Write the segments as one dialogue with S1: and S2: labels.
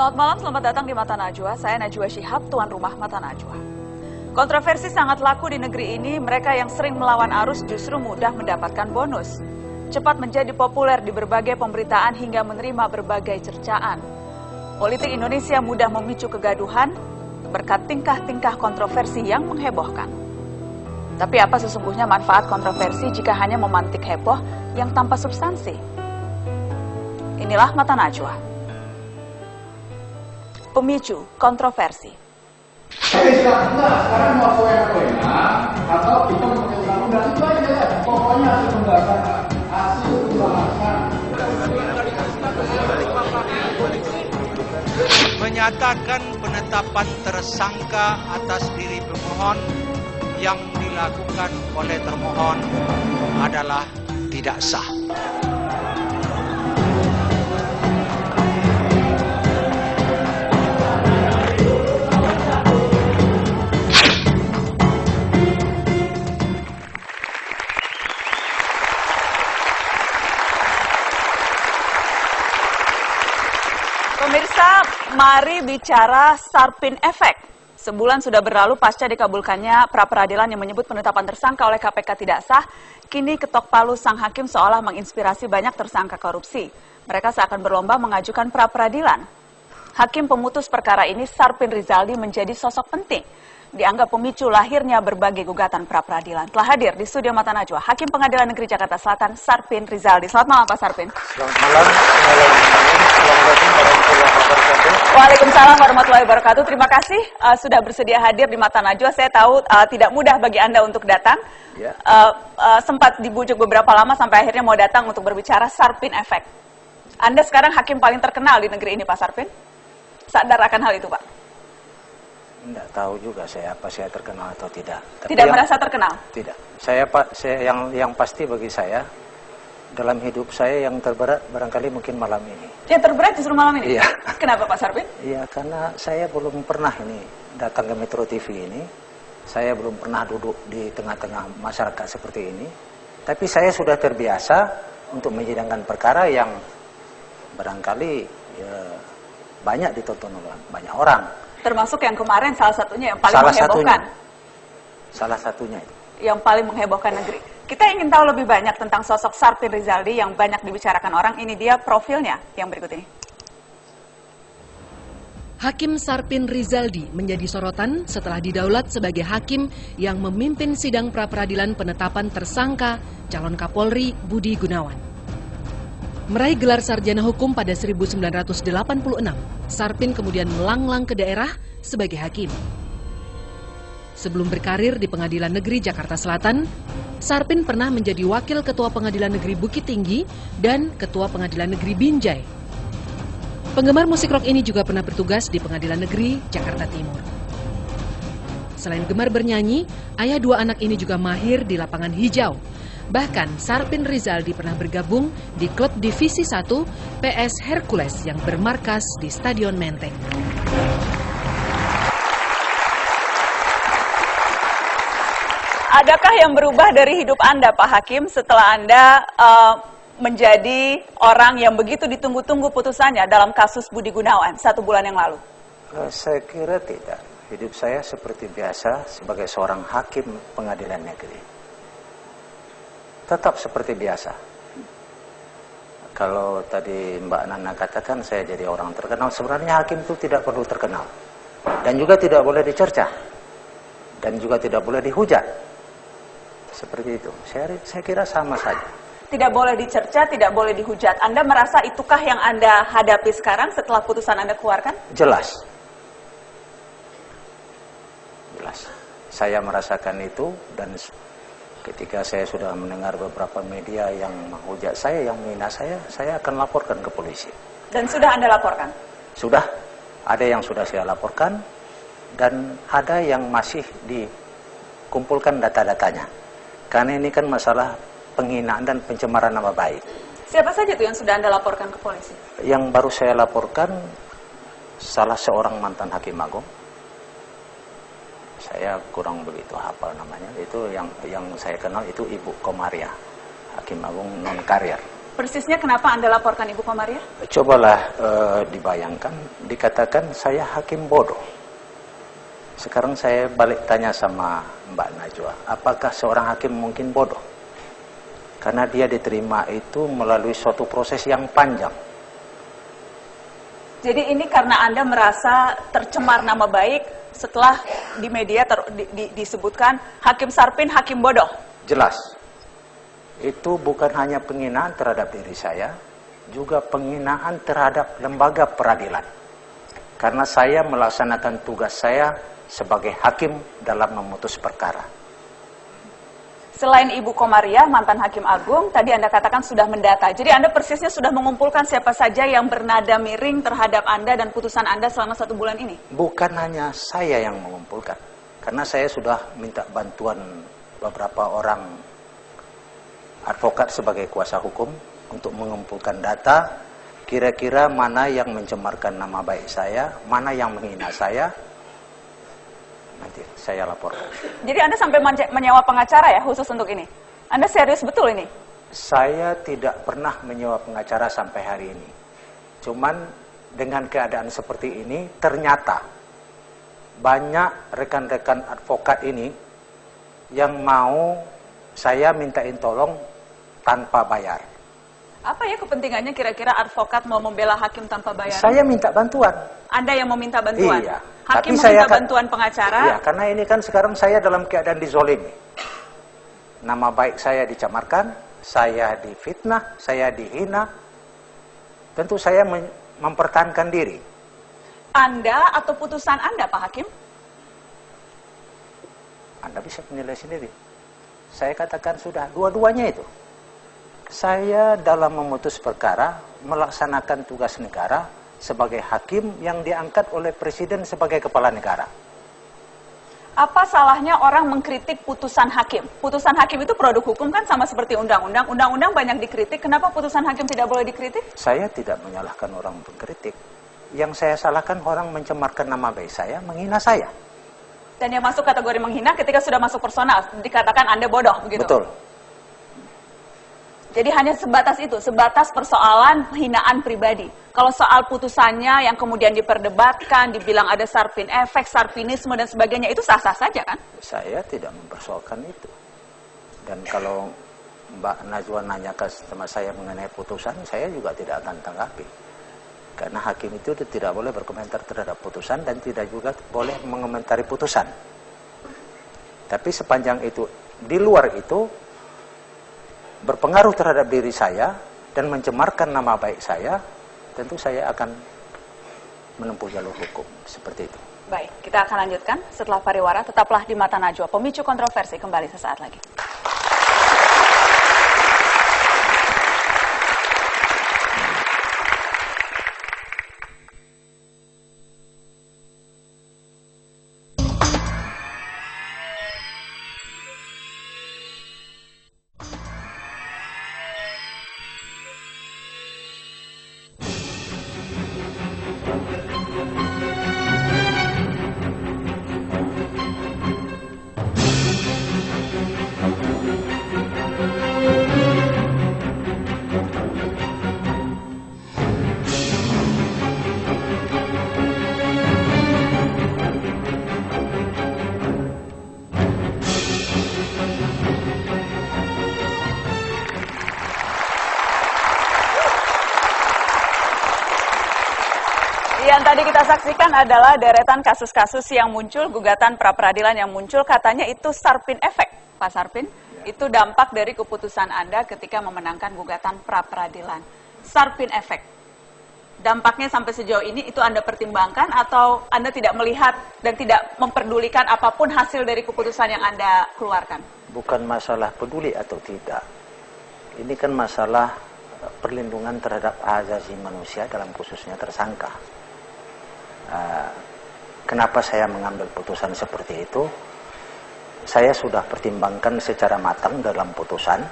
S1: Selamat malam, selamat datang di Mata Najwa. Saya Najwa Shihab, tuan rumah Mata Najwa. Kontroversi sangat laku di negeri ini, mereka yang sering melawan arus justru mudah mendapatkan bonus. Cepat menjadi populer di berbagai pemberitaan hingga menerima berbagai cercaan. Politik Indonesia mudah memicu kegaduhan berkat tingkah-tingkah kontroversi yang menghebohkan. Tapi apa sesungguhnya manfaat kontroversi jika hanya memantik heboh yang tanpa substansi? Inilah Mata Najwa. Pemicu kontroversi.
S2: Sekarang mau koyak-koyak atau kita pakai undang-undang itu aja ya. Pokoknya hasil pembahasan.
S3: Menyatakan penetapan tersangka atas diri pemohon yang dilakukan oleh termohon adalah tidak sah.
S1: Pemirsa, mari bicara Sarpin Effect. Sebulan sudah berlalu pasca dikabulkannya pra-peradilan yang menyebut penetapan tersangka oleh KPK tidak sah. Kini ketok palu sang hakim seolah menginspirasi banyak tersangka korupsi. Mereka seakan berlomba mengajukan pra-peradilan. Hakim pemutus perkara ini, Sarpin Rizaldi, menjadi sosok penting. Dianggap pemicu lahirnya berbagai gugatan pra-peradilan. Telah hadir di studio Mata Najwa, Hakim Pengadilan Negeri Jakarta Selatan, Sarpin Rizaldi. Selamat malam, Pak Sarpin.
S4: Selamat malam.
S1: Waalaikumsalam warahmatullahi wabarakatuh. Terima kasih sudah bersedia hadir di Mata Najwa. Saya tahu tidak mudah bagi Anda untuk datang.
S4: Ya.
S1: Sempat dibujuk beberapa lama sampai akhirnya mau datang untuk berbicara Sarpin Effect. Anda sekarang hakim paling terkenal di negeri ini, Pak Sarpin. Sadar akan hal itu, Pak?
S4: Tidak tahu juga saya terkenal atau tidak. Tapi
S1: Tidak merasa terkenal?
S4: Tidak. Saya yang pasti bagi saya, dalam hidup saya yang terberat barangkali mungkin malam ini.
S1: Yang terberat justru malam ini?
S4: Iya.
S1: Kenapa, Pak Sarpin?
S4: Iya, karena saya belum pernah ini datang ke Metro TV ini. Saya belum pernah duduk di tengah-tengah masyarakat seperti ini. Tapi saya sudah terbiasa untuk menyidangkan perkara yang barangkali ya, banyak ditonton oleh banyak orang.
S1: Termasuk yang kemarin salah satunya yang paling menghebohkan.
S4: Salah satunya itu.
S1: Yang paling menghebohkan negeri. Kita ingin tahu lebih banyak tentang sosok Sarpin Rizaldi yang banyak dibicarakan orang. Ini dia profilnya yang berikut ini.
S5: Hakim Sarpin Rizaldi menjadi sorotan setelah didaulat sebagai hakim yang memimpin sidang pra-peradilan penetapan tersangka calon Kapolri Budi Gunawan. Meraih gelar sarjana hukum pada 1986, Sarpin kemudian melanglang ke daerah sebagai hakim. Sebelum berkarir di Pengadilan Negeri Jakarta Selatan, Sarpin pernah menjadi Wakil Ketua Pengadilan Negeri Bukit Tinggi dan Ketua Pengadilan Negeri Binjai. Penggemar musik rock ini juga pernah bertugas di Pengadilan Negeri Jakarta Timur. Selain gemar bernyanyi, ayah dua anak ini juga mahir di lapangan hijau. Bahkan Sarpin Rizaldi pernah bergabung di klub Divisi 1 PS Hercules yang bermarkas di Stadion Menteng.
S1: Adakah yang berubah dari hidup Anda, Pak Hakim, setelah Anda menjadi orang yang begitu ditunggu-tunggu putusannya dalam kasus Budi Gunawan 1 bulan yang lalu?
S4: Saya kira tidak. Hidup saya seperti biasa sebagai seorang hakim pengadilan negeri. Tetap seperti biasa. Kalau tadi Mbak Nana katakan saya jadi orang terkenal, sebenarnya hakim itu tidak perlu terkenal. Dan juga tidak boleh dicerca. Dan juga tidak boleh dihujat. Seperti itu. Saya kira sama saja.
S1: Tidak boleh dicerca, tidak boleh dihujat. Anda merasa itukah yang Anda hadapi sekarang setelah putusan Anda keluarkan?
S4: Jelas. Jelas. Saya merasakan itu dan ketika saya sudah mendengar beberapa media yang menghujat saya, yang menghina saya akan laporkan ke polisi.
S1: Dan sudah Anda laporkan?
S4: Sudah. Ada yang sudah saya laporkan dan ada yang masih dikumpulkan data-datanya. Karena ini kan masalah penghinaan dan pencemaran nama baik.
S1: Siapa saja itu yang sudah Anda laporkan ke polisi?
S4: Yang baru saya laporkan salah seorang mantan hakim agung. Saya kurang begitu hafal namanya. Itu yang saya kenal itu Ibu Komaria, Hakim Agung non karier.
S1: Persisnya kenapa Anda laporkan Ibu Komaria?
S4: Cobalah dibayangkan, dikatakan saya hakim bodoh. Sekarang saya balik tanya sama Mbak Najwa, apakah seorang hakim mungkin bodoh? Karena dia diterima itu melalui suatu proses yang panjang.
S1: Jadi ini karena Anda merasa tercemar nama baik setelah di media disebutkan Hakim Sarpin hakim bodoh?
S4: Jelas. Itu bukan hanya penghinaan terhadap diri saya, juga penghinaan terhadap lembaga peradilan. Karena saya melaksanakan tugas saya sebagai hakim dalam memutus perkara.
S1: Selain Ibu Komaria, mantan Hakim Agung, tadi Anda katakan sudah mendata. Jadi Anda persisnya sudah mengumpulkan siapa saja yang bernada miring terhadap Anda dan putusan Anda selama 1 bulan ini?
S4: Bukan hanya saya yang mengumpulkan. Karena saya sudah minta bantuan beberapa orang advokat sebagai kuasa hukum untuk mengumpulkan data kira-kira mana yang mencemarkan nama baik saya, mana yang menghina saya. Nanti saya laporkan.
S1: Jadi Anda sampai menyewa pengacara ya khusus untuk ini? Anda serius betul ini?
S4: Saya tidak pernah menyewa pengacara sampai hari ini. Cuman dengan keadaan seperti ini ternyata banyak rekan-rekan advokat ini yang mau saya mintain tolong tanpa bayar.
S1: Apa ya kepentingannya kira-kira advokat mau membela hakim tanpa bayar?
S4: Saya minta bantuan.
S1: Anda yang meminta bantuan?
S4: Iya.
S1: Hakim
S4: Tapi
S1: meminta bantuan pengacara?
S4: Iya, karena ini kan sekarang saya dalam keadaan dizolimi. Nama baik saya dicamarkan, saya difitnah, saya dihina. Tentu saya mempertahankan diri.
S1: Anda atau putusan Anda, Pak Hakim?
S4: Anda bisa menilai sendiri. Saya katakan sudah, dua-duanya itu. Saya dalam memutus perkara, melaksanakan tugas negara sebagai hakim yang diangkat oleh Presiden sebagai kepala negara.
S1: Apa salahnya orang mengkritik putusan hakim? Putusan hakim itu produk hukum kan sama seperti undang-undang. Undang-undang banyak dikritik, kenapa putusan hakim tidak boleh dikritik?
S4: Saya tidak menyalahkan orang mengkritik. Yang saya salahkan orang mencemarkan nama baik saya, menghina saya.
S1: Dan yang masuk kategori menghina ketika sudah masuk personal, dikatakan Anda bodoh, begitu?
S4: Betul.
S1: Jadi hanya sebatas itu, sebatas persoalan hinaan pribadi. Kalau soal putusannya yang kemudian diperdebatkan, dibilang ada Sarpin efek, Sarpinisme dan sebagainya, itu sah-sah saja kan?
S4: Saya tidak mempersoalkan itu. Dan kalau Mbak Najwa nanya sama saya mengenai putusan, saya juga tidak akan tanggapi. Karena hakim itu tidak boleh berkomentar terhadap putusan dan tidak juga boleh mengomentari putusan. Tapi sepanjang itu, di luar itu, berpengaruh terhadap diri saya dan mencemarkan nama baik saya, tentu saya akan menempuh jalur hukum seperti itu.
S1: Baik, kita akan lanjutkan setelah pariwara. Tetaplah di Mata Najwa. Pemicu kontroversi kembali sesaat lagi. Yang tadi kita saksikan adalah deretan kasus-kasus yang muncul, gugatan pra-peradilan yang muncul, katanya itu Sarpin efek, Pak Sarpin. Itu dampak dari keputusan Anda ketika memenangkan gugatan pra-peradilan. Sarpin efek. Dampaknya sampai sejauh ini itu Anda pertimbangkan atau Anda tidak melihat dan tidak memperdulikan apapun hasil dari keputusan yang Anda keluarkan?
S4: Bukan masalah peduli atau tidak. Ini kan masalah perlindungan terhadap hak asasi manusia dalam khususnya tersangka. Kenapa saya mengambil putusan seperti itu? Saya sudah pertimbangkan secara matang dalam putusan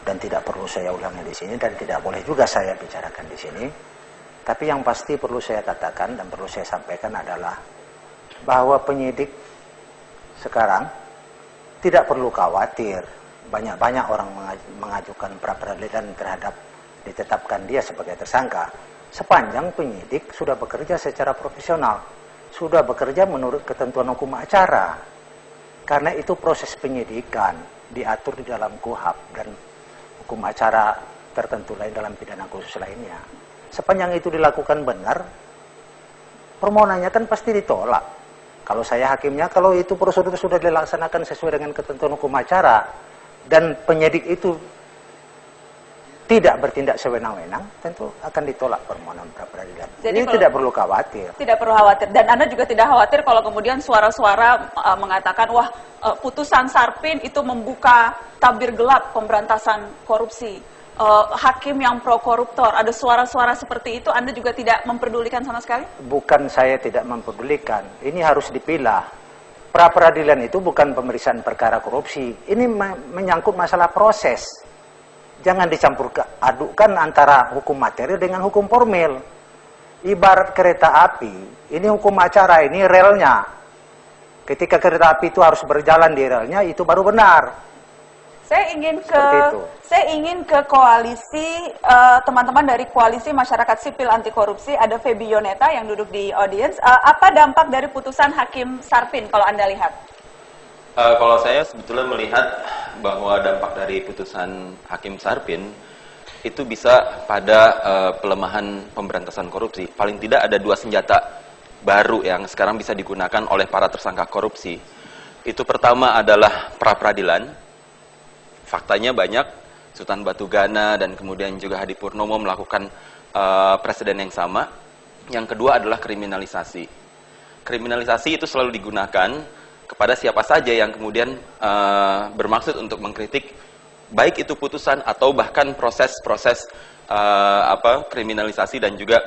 S4: dan tidak perlu saya ulangi di sini dan tidak boleh juga saya bicarakan di sini. Tapi yang pasti perlu saya katakan dan perlu saya sampaikan adalah bahwa penyidik sekarang tidak perlu khawatir banyak-banyak orang mengajukan pra-peradilan terhadap ditetapkan dia sebagai tersangka sepanjang penyidik sudah bekerja secara profesional, sudah bekerja menurut ketentuan hukum acara. Karena itu proses penyidikan diatur di dalam KUHP dan hukum acara tertentu lain dalam pidana khusus lainnya. Sepanjang itu dilakukan benar, permohonannya kan pasti ditolak. Kalau saya hakimnya, kalau itu prosedur sudah dilaksanakan sesuai dengan ketentuan hukum acara dan penyidik itu tidak bertindak sewenang-wenang, tentu akan ditolak permohonan pra-peradilan. Jadi tidak perlu khawatir.
S1: Tidak perlu khawatir. Dan Anda juga tidak khawatir kalau kemudian suara-suara mengatakan, wah, putusan Sarpin itu membuka tabir gelap pemberantasan korupsi. Hakim yang pro-koruptor, ada suara-suara seperti itu, Anda juga tidak memperdulikan sama sekali? Bukan saya tidak memperdulikan, ini harus dipilah. Pra-peradilan itu bukan pemeriksaan perkara korupsi, ini menyangkut masalah proses. Jangan dicampur adukkan antara hukum materi dengan hukum formil. Ibarat kereta api, ini hukum acara, ini relnya. Ketika kereta api itu harus berjalan di relnya, itu baru benar. Saya ingin ke koalisi, teman-teman dari Koalisi Masyarakat Sipil Anti Korupsi, ada Feby Yoneta yang duduk di audience. Apa dampak dari putusan Hakim Sarpin kalau Anda lihat?
S6: Kalau saya sebetulnya melihat bahwa dampak dari putusan Hakim Sarpin itu bisa pada pelemahan pemberantasan korupsi. Paling tidak ada 2 senjata baru yang sekarang bisa digunakan oleh para tersangka korupsi. Itu pertama adalah pra-peradilan. Faktanya banyak, Sultan Batu Gana dan kemudian juga Hadi Purnomo melakukan presiden yang sama. Yang kedua adalah kriminalisasi. Kriminalisasi itu selalu digunakan kepada siapa saja yang kemudian bermaksud untuk mengkritik baik itu putusan atau bahkan proses-proses kriminalisasi dan juga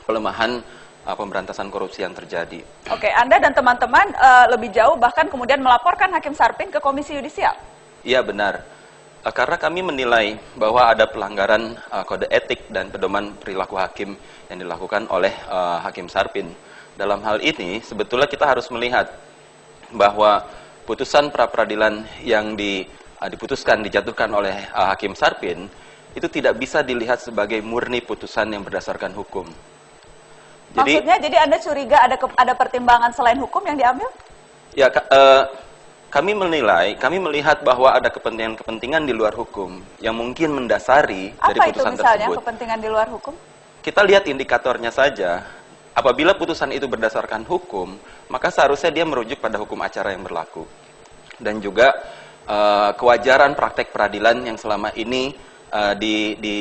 S6: pelemahan pemberantasan korupsi yang terjadi. Oke,
S1: Anda dan teman-teman lebih jauh bahkan kemudian melaporkan Hakim Sarpin ke Komisi Yudisial.
S6: Iya benar, karena kami menilai bahwa ada pelanggaran kode etik dan pedoman perilaku hakim yang dilakukan oleh Hakim Sarpin. Dalam hal ini sebetulnya kita harus melihat bahwa putusan pra-peradilan yang diputuskan, dijatuhkan oleh Hakim Sarpin itu tidak bisa dilihat sebagai murni putusan yang berdasarkan hukum.
S1: Maksudnya, jadi Anda curiga ada pertimbangan selain hukum yang diambil?
S6: Ya, kami melihat bahwa ada kepentingan-kepentingan di luar hukum yang mungkin mendasari dari putusan tersebut. Apa itu misalnya
S1: kepentingan di luar hukum?
S6: Kita lihat indikatornya saja. Apabila putusan itu berdasarkan hukum, maka seharusnya dia merujuk pada hukum acara yang berlaku. Dan juga kewajaran praktek peradilan yang selama ini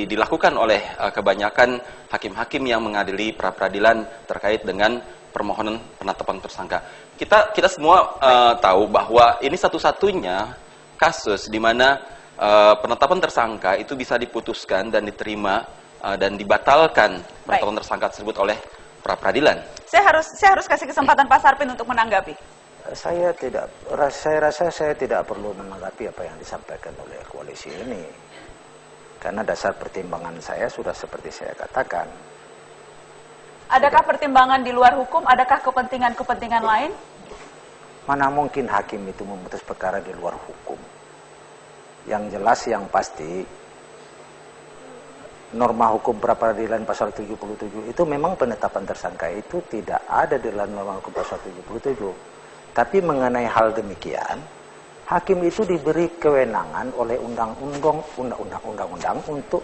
S6: dilakukan oleh kebanyakan hakim-hakim yang mengadili pra-peradilan terkait dengan permohonan penetapan tersangka. Kita semua tahu bahwa ini satu-satunya kasus di mana penetapan tersangka itu bisa diputuskan dan diterima dan dibatalkan penetapan tersangka tersebut oleh pra-peradilan. Saya
S1: harus kasih kesempatan Pak Sarpin untuk menanggapi.
S4: Saya rasa saya tidak perlu menanggapi apa yang disampaikan oleh koalisi ini. Karena dasar pertimbangan saya sudah seperti saya katakan.
S1: Adakah pertimbangan di luar hukum? Adakah kepentingan-kepentingan lain?
S4: Mana mungkin hakim itu memutus perkara di luar hukum. Yang jelas, yang pasti, norma hukum pra-peradilan pasal 77 itu memang penetapan tersangka itu tidak ada di dalam norma hukum pasal 77. Tapi mengenai hal demikian, hakim itu diberi kewenangan oleh undang-undang untuk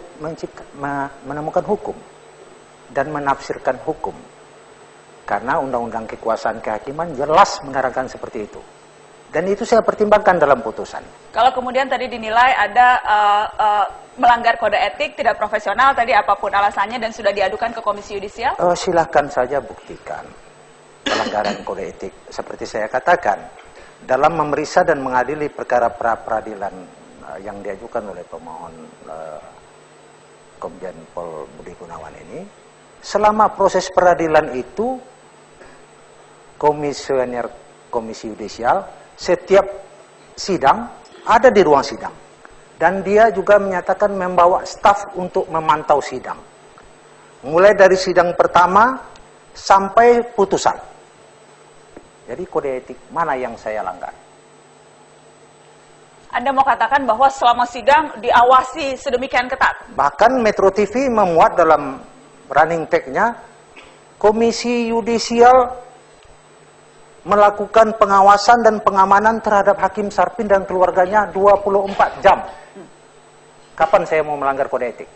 S4: menemukan hukum dan menafsirkan hukum. Karena undang-undang kekuasaan kehakiman jelas menerangkan seperti itu. Dan itu saya pertimbangkan dalam putusan. Kalau kemudian tadi dinilai ada melanggar kode etik, tidak profesional, tadi apapun alasannya dan sudah diadukan ke Komisi Yudisial? Silahkan saja buktikan pelanggaran kode etik. Seperti saya katakan, dalam memeriksa dan mengadili perkara pra-peradilan yang diajukan oleh pemohon Komjen Pol Budi Gunawan ini, selama proses peradilan itu, komisioner Komisi Yudisial setiap sidang ada di ruang sidang. Dan dia juga menyatakan membawa staf untuk memantau sidang. Mulai dari sidang pertama sampai putusan. Jadi kode etik mana yang saya langgar?
S1: Anda mau katakan bahwa selama sidang diawasi sedemikian ketat?
S4: Bahkan Metro TV memuat dalam running tag-nya, Komisi Yudisial melakukan pengawasan dan pengamanan terhadap Hakim Sarpin dan keluarganya 24 jam. Kapan saya mau melanggar kode etik?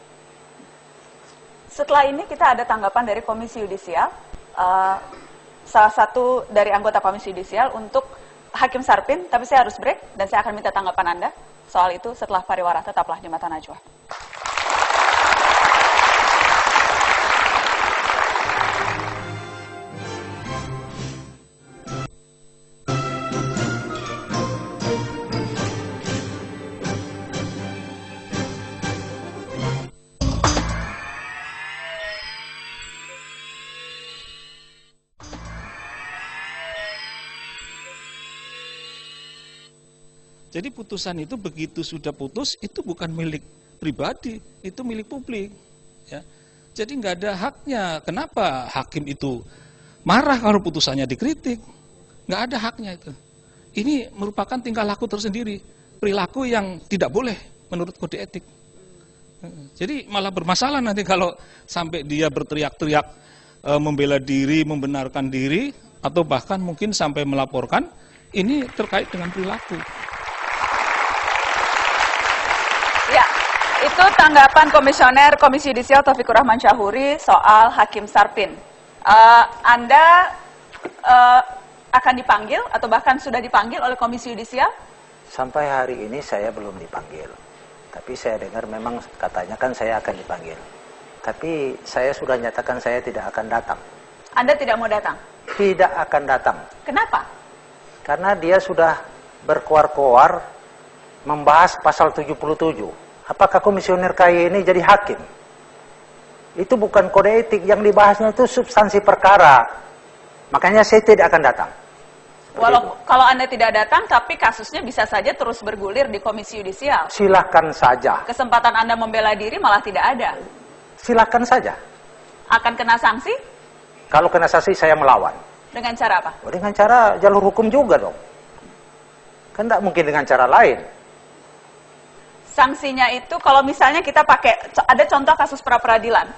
S1: Setelah ini kita ada tanggapan dari Komisi Yudisial, salah satu dari anggota Komisi Yudisial untuk Hakim Sarpin, tapi saya harus break dan saya akan minta tanggapan Anda soal itu setelah pariwara. Tetaplah di Mata Najwa.
S7: Jadi putusan itu begitu sudah putus, itu bukan milik pribadi, itu milik publik. Ya. Jadi nggak ada haknya. Kenapa hakim itu marah kalau putusannya dikritik? Nggak ada haknya itu. Ini merupakan tingkah laku tersendiri, perilaku yang tidak boleh menurut kode etik. Jadi malah bermasalah nanti kalau sampai dia berteriak-teriak membela diri, membenarkan diri, atau bahkan mungkin sampai melaporkan, ini terkait dengan perilaku.
S1: Ya, itu tanggapan Komisioner Komisi Yudisial Taufikur Rahman Syahuri soal Hakim Sarpin. Anda akan dipanggil atau bahkan sudah dipanggil oleh Komisi Yudisial?
S4: Sampai hari ini saya belum dipanggil. Tapi saya dengar memang katanya kan saya akan dipanggil. Tapi saya sudah nyatakan saya tidak akan datang.
S1: Anda tidak mau datang?
S4: Tidak akan datang.
S1: Kenapa?
S4: Karena dia sudah berkoar-koar membahas pasal 77. Apakah komisioner KY ini jadi hakim? Itu bukan kode etik, yang dibahasnya itu substansi perkara. Makanya saya tidak akan datang.
S1: Kalau Anda tidak datang, tapi kasusnya bisa saja terus bergulir di Komisi Yudisial.
S4: Silahkan saja.
S1: Kesempatan Anda membela diri malah tidak ada.
S4: Silahkan saja.
S1: Akan kena sanksi?
S4: Kalau kena sanksi saya melawan.
S1: Dengan cara apa?
S4: Dengan cara jalur hukum juga dong. Kan tidak mungkin dengan cara lain.
S1: Sanksinya itu kalau misalnya kita pakai, ada contoh kasus pra-peradilan.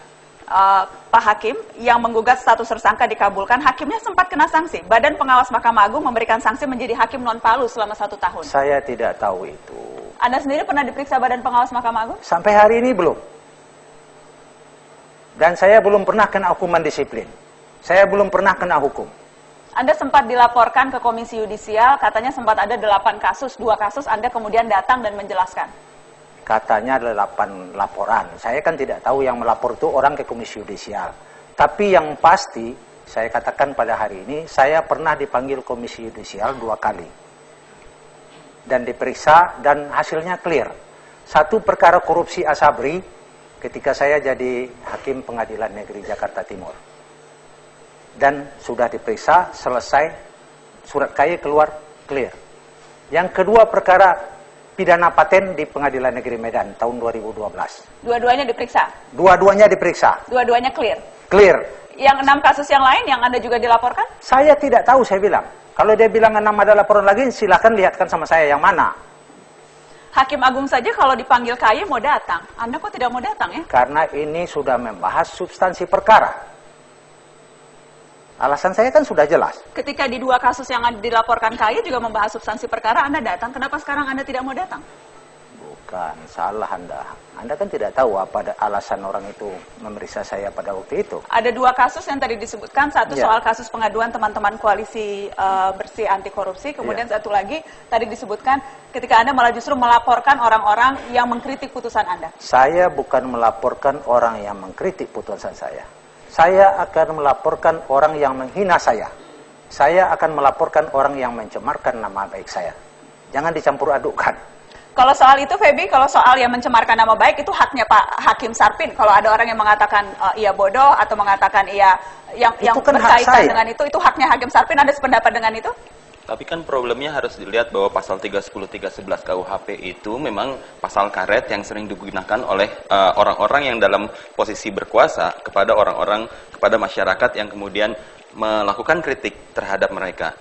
S1: Pak Hakim yang menggugat status tersangka dikabulkan, hakimnya sempat kena sanksi. Badan Pengawas Mahkamah Agung memberikan sanksi menjadi hakim non-palu selama 1 tahun.
S4: Saya tidak tahu itu.
S1: Anda sendiri pernah diperiksa Badan Pengawas Mahkamah Agung?
S4: Sampai hari ini belum. Dan saya belum pernah kena hukuman disiplin. Saya belum pernah kena hukum.
S1: Anda sempat dilaporkan ke Komisi Yudisial, katanya sempat ada 8 kasus, 2 kasus Anda kemudian datang dan menjelaskan.
S4: Katanya ada 8 laporan. Saya kan tidak tahu yang melapor itu orang ke Komisi Yudisial. Tapi yang pasti, saya katakan pada hari ini, saya pernah dipanggil Komisi Yudisial 2 kali. Dan diperiksa, dan hasilnya clear. 1 perkara korupsi Asabri, ketika saya jadi Hakim Pengadilan Negeri Jakarta Timur. Dan sudah diperiksa, selesai, surat KY keluar, clear. Yang kedua perkara pidana paten di Pengadilan Negeri Medan tahun 2012.
S1: Dua-duanya diperiksa?
S4: Dua-duanya diperiksa.
S1: Dua-duanya clear?
S4: Clear.
S1: Yang 6 kasus yang lain yang Anda juga dilaporkan?
S4: Saya tidak tahu, saya bilang. Kalau dia bilang 6 ada laporan lagi, silakan lihatkan sama saya yang mana.
S1: Hakim Agung saja kalau dipanggil KY mau datang. Anda kok tidak mau datang ya?
S4: Karena ini sudah membahas substansi perkara. Alasan saya kan sudah jelas.
S1: Ketika di 2 kasus yang dilaporkan KY juga membahas substansi perkara, Anda datang. Kenapa sekarang Anda tidak mau datang?
S4: Bukan, salah Anda. Anda kan tidak tahu apa alasan orang itu memeriksa saya pada waktu itu.
S1: Ada 2 kasus yang tadi disebutkan. Satu soal kasus pengaduan teman-teman koalisi bersih anti korupsi. Kemudian satu lagi tadi disebutkan ketika Anda malah justru melaporkan orang-orang yang mengkritik putusan Anda.
S4: Saya bukan melaporkan orang yang mengkritik putusan saya. Saya akan melaporkan orang yang menghina saya. Saya akan melaporkan orang yang mencemarkan nama baik saya. Jangan dicampur adukkan.
S1: Kalau soal itu, Feby, kalau soal yang mencemarkan nama baik, itu haknya Pak Hakim Sarpin. Kalau ada orang yang mengatakan ia bodoh atau mengatakan ia yang
S4: kan
S1: berkaitan dengan itu haknya Hakim Sarpin. Ada sependapat dengan itu?
S6: Tapi kan problemnya harus dilihat bahwa pasal 310, 311 KUHP itu memang pasal karet yang sering digunakan oleh orang-orang yang dalam posisi berkuasa kepada orang-orang, kepada masyarakat yang kemudian melakukan kritik terhadap mereka.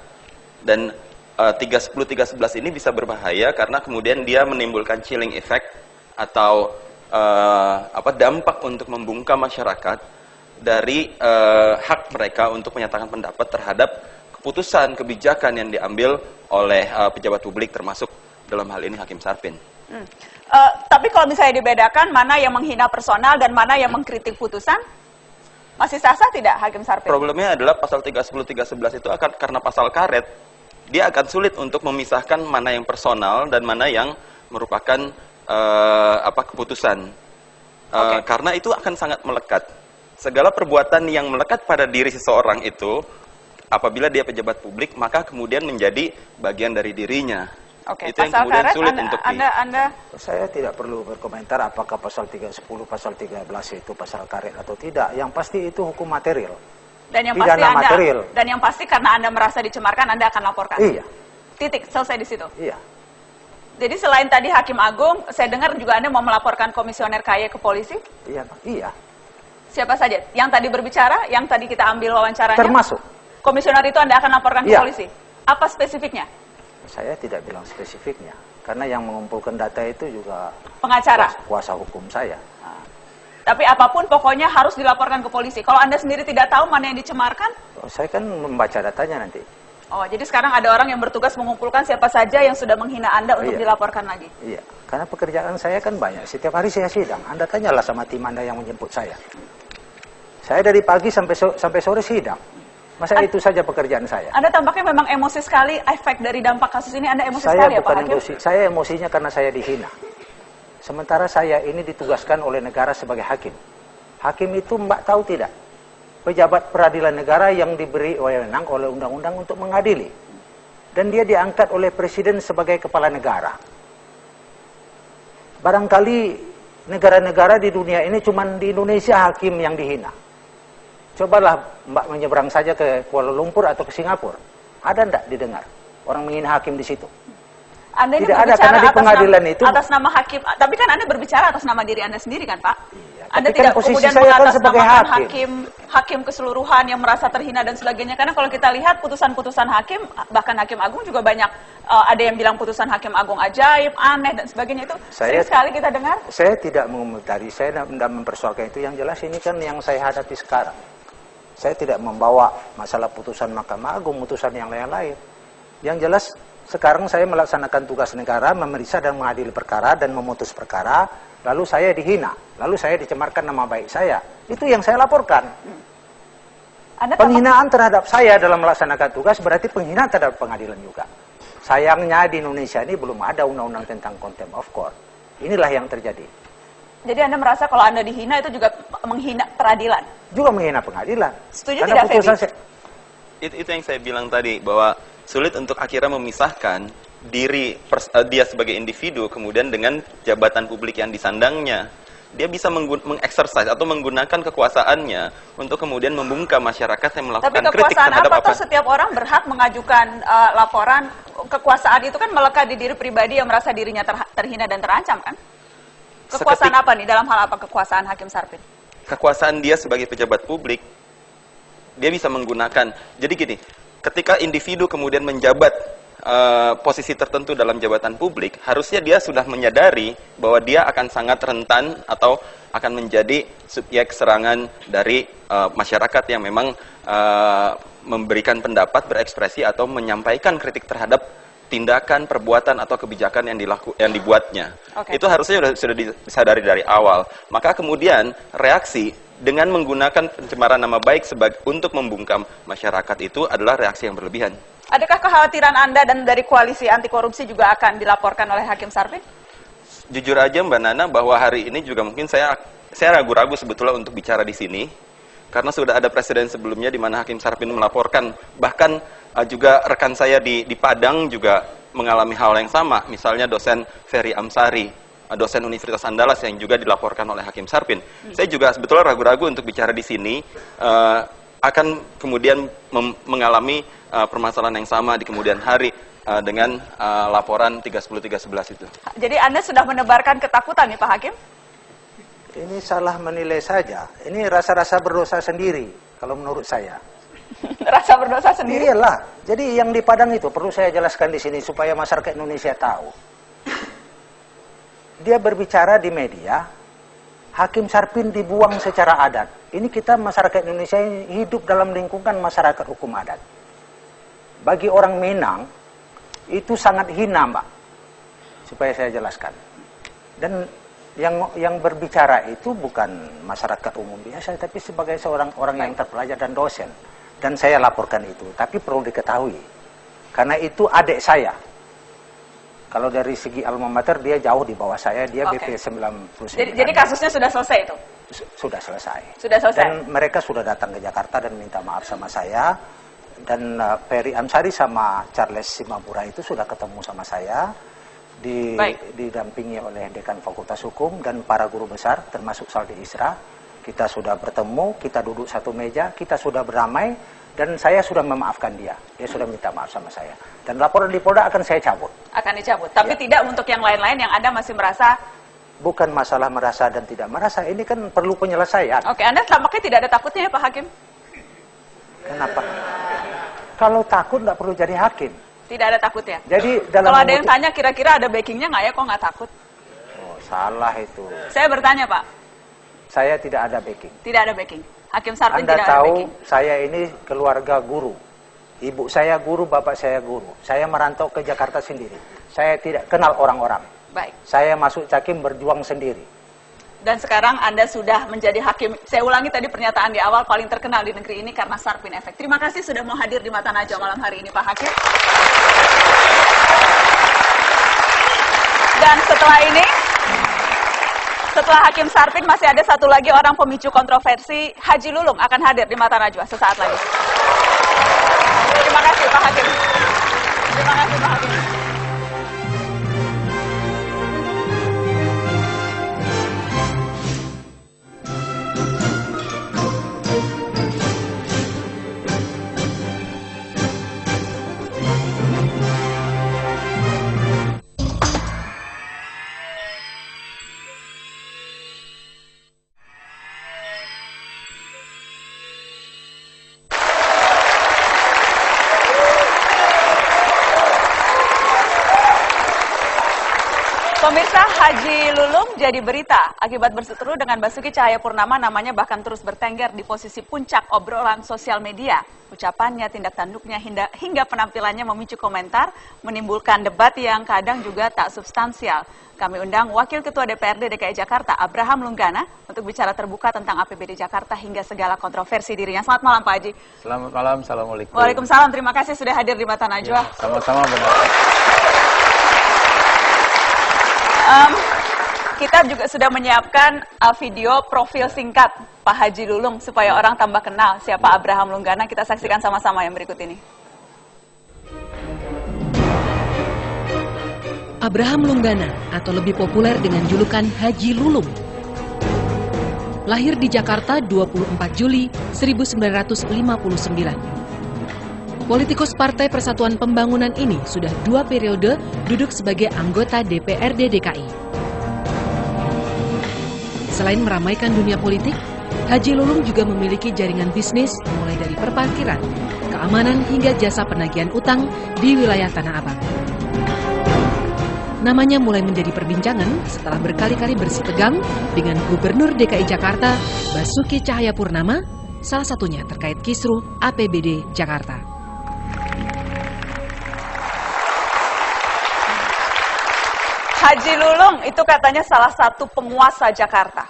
S6: Dan 310-311 ini bisa berbahaya karena kemudian dia menimbulkan chilling effect atau dampak untuk membungkam masyarakat dari hak mereka untuk menyatakan pendapat terhadap keputusan kebijakan yang diambil oleh pejabat publik, termasuk dalam hal ini Hakim Sarpin.
S1: Tapi kalau misalnya dibedakan mana yang menghina personal dan mana yang mengkritik putusan, masih sah-sah tidak Hakim Sarpin?
S6: Problemnya adalah pasal 310-311 itu karena pasal karet, dia akan sulit untuk memisahkan mana yang personal dan mana yang merupakan keputusan. Karena itu akan sangat melekat. Segala perbuatan yang melekat pada diri seseorang itu, apabila dia pejabat publik, maka kemudian menjadi bagian dari dirinya. Itu yang
S1: pasal
S6: kemudian
S1: karet,
S6: sulit untuk
S4: Saya tidak perlu berkomentar apakah pasal 310, pasal 13 itu pasal karet atau tidak. Yang pasti itu hukum material.
S1: Dan yang
S4: pidana
S1: pasti
S4: material.
S1: Dan yang pasti karena Anda merasa dicemarkan, Anda akan laporkan.
S4: Iya.
S1: Titik, selesai di situ.
S4: Iya.
S1: Jadi selain tadi Hakim Agung, saya dengar juga Anda mau melaporkan Komisioner KY ke polisi?
S4: Iya, Pak. Iya.
S1: Siapa saja? Yang tadi berbicara, yang tadi kita ambil wawancaranya?
S4: Termasuk.
S1: Komisioner itu Anda akan laporkan ke
S4: Iya.
S1: polisi? Apa spesifiknya?
S4: Saya tidak bilang spesifiknya. Karena yang mengumpulkan data itu juga
S1: Pengacara?
S4: kuasa hukum saya.
S1: Tapi apapun pokoknya harus dilaporkan ke polisi. Kalau Anda sendiri tidak tahu mana yang dicemarkan?
S4: Saya kan membaca datanya nanti.
S1: Oh, jadi sekarang ada orang yang bertugas mengumpulkan siapa saja yang sudah menghina Anda untuk
S4: Iya.
S1: dilaporkan lagi?
S4: Iya, karena pekerjaan saya kan banyak. Setiap hari saya sidang. Anda tanyalah sama tim Anda yang menjemput saya. Saya dari pagi sampai sore sidang. Masa itu saja pekerjaan saya?
S1: Anda tampaknya memang emosi sekali, efek dari dampak kasus ini Anda emosi
S4: Saya
S1: sekali ya Pak
S4: bukan
S1: Hakim?
S4: emosi. Saya emosinya karena saya dihina. Sementara saya ini ditugaskan oleh negara sebagai hakim. Hakim itu Mbak tahu tidak? Pejabat peradilan negara yang diberi wewenang oleh undang-undang untuk mengadili. Dan dia diangkat oleh presiden sebagai kepala negara. Barangkali negara-negara di dunia ini cuma di Indonesia hakim yang dihina. Cobalah Mbak menyeberang saja ke Kuala Lumpur atau ke Singapura. Ada enggak didengar orang menghina hakim di situ?
S1: Anda ini
S4: Tidak ada,
S1: berbicara
S4: karena di pengadilan
S1: nama,
S4: itu
S1: atas nama hakim, tapi kan Anda berbicara atas nama diri Anda sendiri kan Pak?
S4: Iya,
S1: Anda
S4: tapi kan
S1: tidak
S4: posisi
S1: kemudian
S4: saya kan sebagai
S1: mengatasnamakan hakim keseluruhan yang merasa terhina dan sebagainya. Karena kalau kita lihat putusan-putusan hakim, bahkan Hakim Agung juga banyak ada yang bilang putusan Hakim Agung ajaib, aneh dan sebagainya itu sering sekali kita dengar.
S4: Saya tidak mengomentari, saya tidak mempersoalkan itu. Yang jelas ini kan yang saya hadapi sekarang. Saya tidak membawa masalah putusan Mahkamah Agung, putusan yang lain-lain. Yang jelas sekarang saya melaksanakan tugas negara, memeriksa dan mengadili perkara dan memutus perkara, lalu saya dihina, lalu saya dicemarkan nama baik saya. Itu yang saya laporkan. Penghinaan terhadap saya dalam melaksanakan tugas berarti penghinaan terhadap pengadilan juga. Sayangnya di Indonesia ini belum ada undang-undang tentang contempt of court. Inilah yang terjadi.
S1: Jadi Anda merasa kalau Anda dihina itu juga menghina peradilan?
S4: Juga menghina pengadilan.
S1: Setuju tidak, Feby?
S6: Itu yang saya bilang tadi, bahwa sulit untuk akhirnya memisahkan diri dia sebagai individu kemudian dengan jabatan publik yang disandangnya. Dia bisa mengeksersis atau menggunakan kekuasaannya untuk kemudian membungkam masyarakat yang melakukan kritik terhadap apa.
S1: Tapi setiap orang berhak mengajukan laporan. Kekuasaan itu kan melekat di diri pribadi yang merasa dirinya terhina dan terancam kan? Kekuasaan apa nih? Dalam hal apa kekuasaan Hakim Sarpin?
S6: Kekuasaan dia sebagai pejabat publik, dia bisa menggunakan. Jadi gini, ketika individu kemudian menjabat posisi tertentu dalam jabatan publik, harusnya dia sudah menyadari bahwa dia akan sangat rentan atau akan menjadi subjek serangan dari masyarakat yang memang memberikan pendapat, berekspresi atau menyampaikan kritik terhadap tindakan, perbuatan atau kebijakan yang dibuatnya. Itu harusnya sudah disadari dari awal. Maka kemudian reaksi dengan menggunakan pencemaran nama baik untuk membungkam masyarakat itu adalah reaksi yang berlebihan.
S1: Adakah kekhawatiran Anda dan dari koalisi anti korupsi juga akan dilaporkan oleh Hakim Sarpin?
S6: Jujur aja Mbak Nana, bahwa hari ini juga mungkin saya ragu-ragu sebetulnya untuk bicara di sini, karena sudah ada presiden sebelumnya di mana Hakim Sarpin melaporkan, bahkan juga rekan saya di Padang juga mengalami hal yang sama, misalnya dosen Ferry Amsari, dosen Universitas Andalas yang juga dilaporkan oleh Hakim Sarpin. Saya juga sebetulnya ragu-ragu untuk bicara di sini, akan kemudian mengalami permasalahan yang sama di kemudian hari dengan laporan 310-311 itu. Jadi
S1: Anda sudah menebarkan ketakutan nih Pak Hakim?
S4: Ini salah menilai saja. Ini rasa-rasa berdosa sendiri kalau menurut saya.
S1: Rasa berdosa sendiri?
S4: Iyalah. Jadi yang di Padang itu perlu saya jelaskan di sini supaya masyarakat Indonesia tahu. Dia berbicara di media, Hakim Sarpin dibuang secara adat. Ini kita masyarakat Indonesia hidup dalam lingkungan masyarakat hukum adat. Bagi orang Minang, itu sangat hina, Mbak. Supaya saya jelaskan. Dan yang berbicara itu bukan masyarakat umum biasa, tapi sebagai seorang orang yang terpelajar dan dosen. Dan saya laporkan itu, tapi perlu diketahui. Karena itu adik saya. Kalau dari segi alma mater, dia jauh di bawah saya, dia BP 99.
S1: Jadi kasusnya sudah selesai itu?
S4: Sudah selesai.
S1: Sudah selesai.
S4: Dan mereka sudah datang ke Jakarta dan minta maaf sama saya. Dan Ferry Amsari sama Charles Simabura itu sudah ketemu sama saya. Didampingi oleh Dekan Fakultas Hukum dan para guru besar, termasuk Saldi Isra. Kita sudah bertemu, kita duduk satu meja, kita sudah beramai, dan saya sudah memaafkan dia. Dia sudah minta maaf sama saya. Dan laporan di Polda akan saya cabut.
S1: Akan dicabut, tapi
S4: ya.
S1: Tidak untuk yang lain-lain yang Anda masih merasa...
S4: Bukan masalah merasa dan tidak merasa, ini kan perlu penyelesaian.
S1: Oke, Anda tampaknya tidak ada takutnya ya Pak Hakim?
S4: Kenapa? Kalau takut nggak perlu jadi hakim.
S1: Tidak ada takutnya?
S4: Jadi dalam
S1: kalau ada yang tanya kira-kira ada backingnya nggak ya, kok nggak takut?
S4: Oh, salah itu.
S1: Saya bertanya Pak.
S4: Saya tidak ada backing.
S1: Tidak ada backing. Hakim Sarpin
S4: Anda
S1: tidak
S4: tahu,
S1: ada backing.
S4: saya ini keluarga guru. Ibu saya guru, bapak saya guru. Saya merantau ke Jakarta sendiri. Saya tidak kenal orang-orang.
S1: Baik.
S4: Saya masuk Cakim berjuang sendiri.
S1: Dan sekarang Anda sudah menjadi hakim. Saya ulangi tadi pernyataan di awal, paling terkenal di negeri ini karena Sarpin Efek. Terima kasih sudah mau hadir di Mata Najwa malam hari ini Pak Hakim. Dan setelah ini, setelah Hakim Sarpin masih ada satu lagi orang pemicu kontroversi, Haji Lulung akan hadir di Mata Najwa sesaat lagi. Terima kasih Pak Hakim. Terima kasih Pak Hakim. Pemirsa, Haji Lulung jadi berita akibat berseteru dengan Basuki Cahayapurnama, namanya bahkan terus bertengger di posisi puncak obrolan sosial media. Ucapannya, tindak tanduknya hingga penampilannya memicu komentar, menimbulkan debat yang kadang juga tak substansial. Kami undang Wakil Ketua DPRD DKI Jakarta, Abraham Lunggana, untuk bicara terbuka tentang APBD Jakarta hingga segala kontroversi dirinya. Selamat malam Pak Haji.
S8: Selamat malam, Assalamualaikum.
S1: Waalaikumsalam, terima kasih sudah hadir di Mata Najwa.
S8: Ya, sama-sama benar.
S1: Kita juga sudah menyiapkan video profil singkat Pak Haji Lulung supaya orang tambah kenal siapa Abraham Lunggana. Kita saksikan sama-sama yang berikut ini.
S5: Abraham Lunggana atau lebih populer dengan julukan Haji Lulung. Lahir di Jakarta 24 Juli 1959. Politikus Partai Persatuan Pembangunan ini sudah 2 periode duduk sebagai anggota DPRD DKI. Selain meramaikan dunia politik, Haji Lulung juga memiliki jaringan bisnis mulai dari perparkiran, keamanan hingga jasa penagihan utang di wilayah Tanah Abang. Namanya mulai menjadi perbincangan setelah berkali-kali bersitegang dengan Gubernur DKI Jakarta, Basuki Cahayapurnama, salah satunya terkait kisruh APBD Jakarta.
S1: Haji Lulung itu katanya salah satu penguasa Jakarta.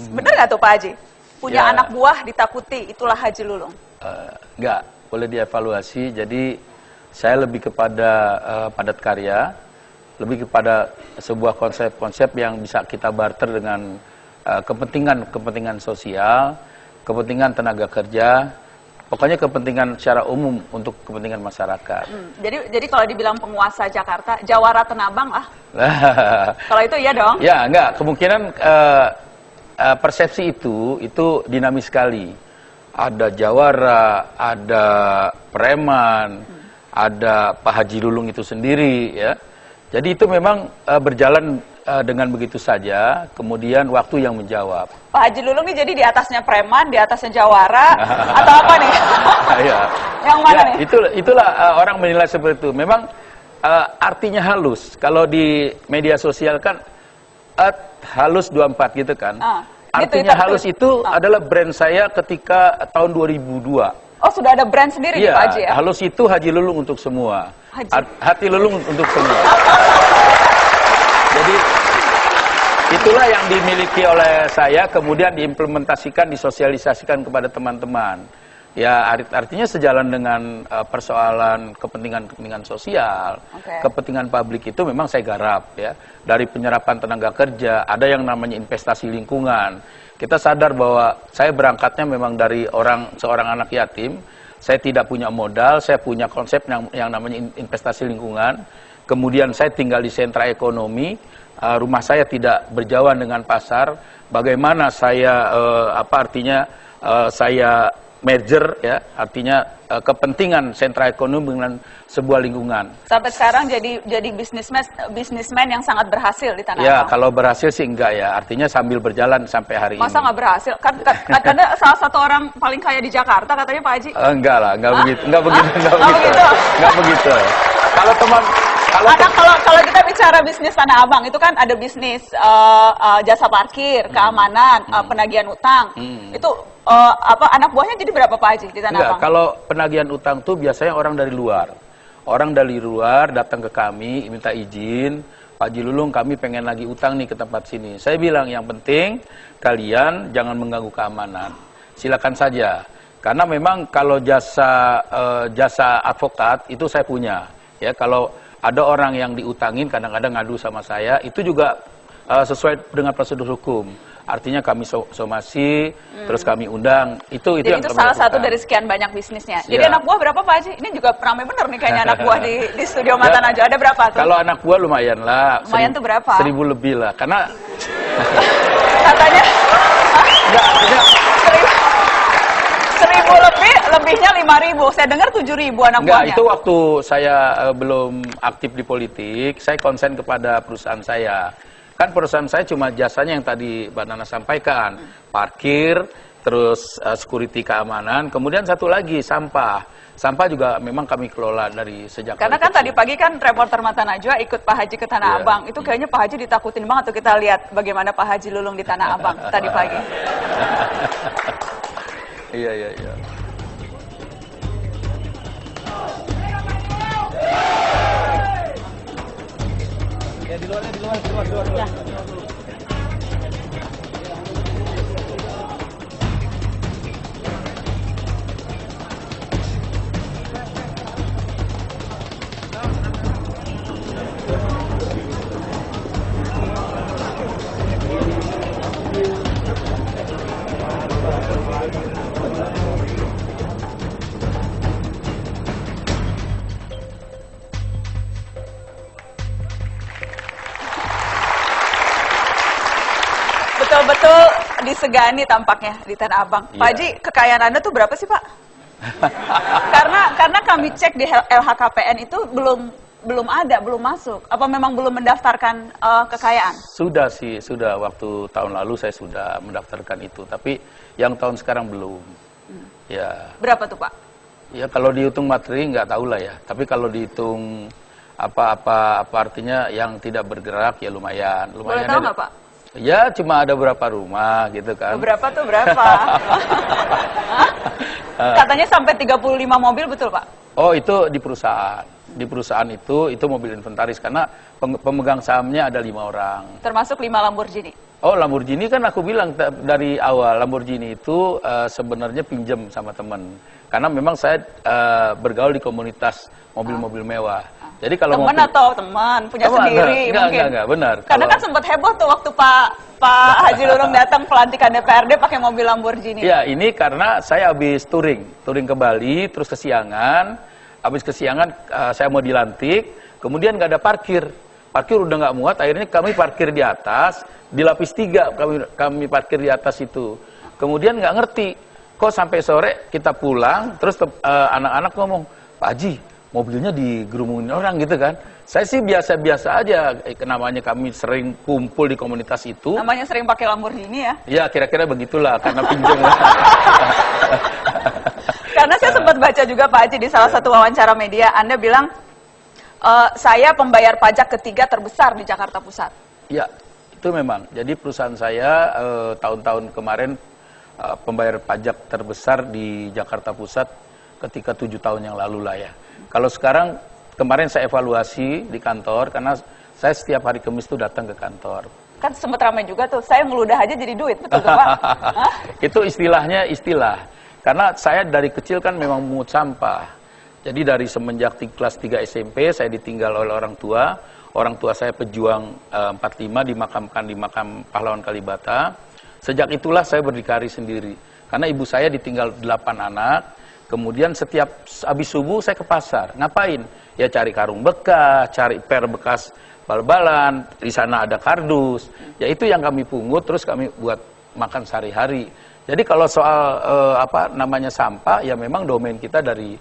S1: Benar nggak tuh Pak Haji? Punya anak buah ditakuti, itulah Haji Lulung.
S8: Enggak, boleh dievaluasi. Jadi saya lebih kepada padat karya, lebih kepada sebuah konsep-konsep yang bisa kita barter dengan kepentingan sosial, kepentingan tenaga kerja, pokoknya kepentingan secara umum untuk kepentingan masyarakat.
S1: Jadi kalau dibilang penguasa Jakarta, Jawara Tanah Abang lah. Kalau itu iya dong?
S8: Ya, enggak. Kemungkinan persepsi itu dinamis sekali. Ada Jawara, ada preman, ada Pak Haji Lulung itu sendiri, ya. Jadi itu memang berjalan dengan begitu saja, kemudian waktu yang menjawab.
S1: Pak Haji Lulung ini jadi di atasnya preman, di atasnya jawara, atau apa nih?
S8: Ya.
S1: Yang mana nih?
S8: Itulah orang menilai seperti itu. Memang artinya halus. Kalau di media sosial kan halus 24 gitu kan. Artinya
S1: gitu,
S8: halus itu adalah brand saya ketika tahun 2002.
S1: Oh, sudah ada brand sendiri nih Pak Haji ya?
S8: Halus itu Haji Lulung untuk semua. Hati Lulung untuk semua. Jadi itulah yang dimiliki oleh saya, kemudian diimplementasikan, disosialisasikan kepada teman-teman. Ya, artinya sejalan dengan persoalan kepentingan sosial, kepentingan publik itu memang saya garap ya. Dari penyerapan tenaga kerja, ada yang namanya investasi lingkungan. Kita sadar bahwa saya berangkatnya memang dari seorang anak yatim. Saya tidak punya modal, saya punya konsep yang namanya investasi lingkungan. Kemudian saya tinggal di sentra ekonomi, rumah saya tidak berjauhan dengan pasar. Bagaimana saya saya merger ya, artinya kepentingan sentra ekonomi dengan sebuah lingkungan.
S1: Sampai sekarang jadi bisnismen yang sangat berhasil di Tanah Abang.
S8: Ya, kalau berhasil sih enggak ya, artinya sambil berjalan sampai hari ini.
S1: Masa nggak berhasil? Kan ada salah satu orang paling kaya di Jakarta katanya Pak Haji.
S8: Enggak lah, enggak begitu. Kalau
S1: kalau kita bicara bisnis Tanah Abang itu kan ada bisnis jasa parkir, keamanan, penagihan utang. Itu anak buahnya jadi berapa Pak Haji di Tanah Abang?
S8: Kalau penagihan utang tuh biasanya orang dari luar. Orang dari luar datang ke kami minta izin, Pak Haji Lulung kami pengen lagi utang nih ke tempat sini. Saya bilang yang penting kalian jangan mengganggu keamanan. Silakan saja. Karena memang kalau jasa advokat itu saya punya. Ya, kalau ada orang yang diutangin kadang-kadang ngadu sama saya, itu juga sesuai dengan prosedur hukum. Artinya kami somasi, terus kami undang. Itu yang
S1: itu
S8: kami
S1: salah
S8: lakukan.
S1: satu dari sekian banyak bisnisnya. Jadi anak buah berapa Pak Haji? Ini juga ramai bener nih kayaknya anak buah di studio Mata Najwa. Ada berapa tuh?
S8: Kalau anak buah lumayan lah.
S1: Lumayan tuh berapa?
S8: 1.000 lebih lah. Karena
S1: katanya
S8: enggak, artinya
S1: 1.000 lebihnya 5.000. Saya dengar 7.000 anak
S8: enggak,
S1: buahnya.
S8: itu waktu saya belum aktif di politik, saya konsen kepada perusahaan saya. Kan perusahaan saya cuma jasanya yang tadi Mbak Nana sampaikan, parkir, terus security keamanan, kemudian satu lagi sampah. Sampah juga memang kami kelola dari sejak.
S1: Karena kan tadi pagi kan reporter Mata Najwa ikut Pak Haji ke Tanah Abang. Itu kayaknya Pak Haji ditakutin banget tuh, kita lihat bagaimana Pak Haji Lulung di Tanah Abang tadi pagi.
S8: Iya. Ya, di luar. Ya.
S1: Betul-betul disegani tampaknya di Tanah Abang. Pak Haji, kekayaan Anda tuh berapa sih Pak? karena kami cek di LHKPN itu belum ada, belum masuk. Apa memang belum mendaftarkan kekayaan?
S8: Sudah sih, sudah. Waktu tahun lalu saya sudah mendaftarkan itu. Tapi yang tahun sekarang belum. Ya.
S1: Berapa tuh Pak?
S8: Ya kalau dihitung materi nggak tahu lah ya. Tapi kalau dihitung apa artinya yang tidak bergerak ya lumayan.
S1: Boleh tahu nggak Pak?
S8: Ya cuma ada berapa rumah gitu kan.
S1: Berapa tuh berapa? Katanya sampai 35 mobil, betul Pak?
S8: Oh itu di perusahaan. Di perusahaan itu mobil inventaris karena pemegang sahamnya ada 5 orang.
S1: Termasuk 5 Lamborghini?
S8: Oh Lamborghini kan aku bilang dari awal, Lamborghini itu sebenarnya pinjam sama teman. Karena memang saya bergaul di komunitas mobil-mobil mewah. Jadi kalau
S1: teman atau teman punya sendiri mungkin.
S8: Enggak, benar.
S1: Karena kan sempat heboh tuh waktu Pak Haji Lulung datang pelantikan DPRD pakai mobil Lamborghini.
S8: Ya, ini karena saya habis touring ke Bali, terus kesiangan. Habis kesiangan saya mau dilantik, kemudian nggak ada parkir. Parkir udah nggak muat, akhirnya kami parkir di atas, di lapis 3 kami parkir di atas itu. Kemudian nggak ngerti, kok sampai sore kita pulang, terus anak-anak ngomong, Pak Haji, mobilnya digerumungin orang gitu kan. Saya sih biasa-biasa aja, namanya kami sering kumpul di komunitas itu.
S1: Namanya sering pakai Lamborghini ya?
S8: Ya kira-kira begitulah, karena pinjam lah.
S1: Karena saya sempat baca juga Pak Haji di salah satu wawancara media, Anda bilang, saya pembayar pajak ketiga terbesar di Jakarta Pusat.
S8: Ya, itu memang. Jadi perusahaan saya tahun-tahun kemarin pembayar pajak terbesar di Jakarta Pusat ketika 7 tahun yang lalu lah ya. Kalau sekarang, kemarin saya evaluasi di kantor, karena saya setiap hari Kamis itu datang ke kantor.
S1: Kan sempat ramai juga tuh, saya ngeludah aja jadi duit, betul Pak?
S8: Itu istilahnya istilah. Karena saya dari kecil kan memang mungut sampah. Jadi dari semenjak kelas 3 SMP, saya ditinggal oleh orang tua. Orang tua saya pejuang 45, dimakamkan di makam pahlawan Kalibata. Sejak itulah saya berdikari sendiri. Karena ibu saya ditinggal 8 anak. Kemudian setiap habis subuh saya ke pasar. Ngapain? Ya cari karung bekas, cari per bekas bal-balan. Di sana ada kardus. Ya itu yang kami pungut, terus kami buat makan sehari-hari. Jadi kalau soal namanya sampah, ya memang domain kita dari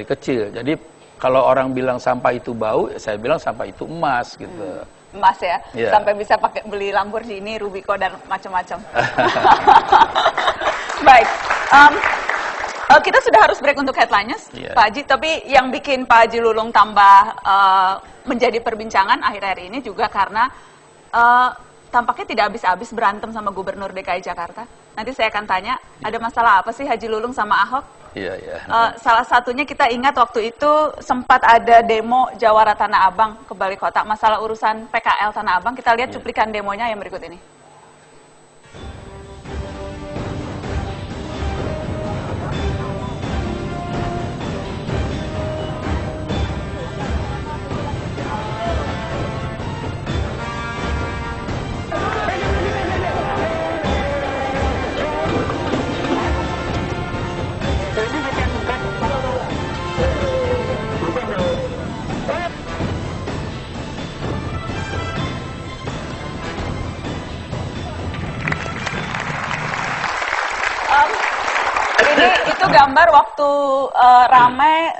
S8: kecil. Jadi kalau orang bilang sampah itu bau, saya bilang sampah itu emas gitu.
S1: Emas ya?
S8: Yeah.
S1: Sampai bisa pakai beli Lamborghini, Rubicon dan macam-macam. Baik. Kita sudah harus break untuk headline-nya, Pak Haji. Tapi yang bikin Pak Haji Lulung tambah menjadi perbincangan akhir-akhir ini juga karena tampaknya tidak habis-habis berantem sama Gubernur DKI Jakarta. Nanti saya akan tanya, ada masalah apa sih Haji Lulung sama Ahok?
S8: Iya, iya.
S1: Salah satunya kita ingat waktu itu sempat ada demo Jawara Tanah Abang ke Balai Kota, masalah urusan PKL Tanah Abang. Kita lihat cuplikan demonya yang berikut ini. Itu gambar waktu ramai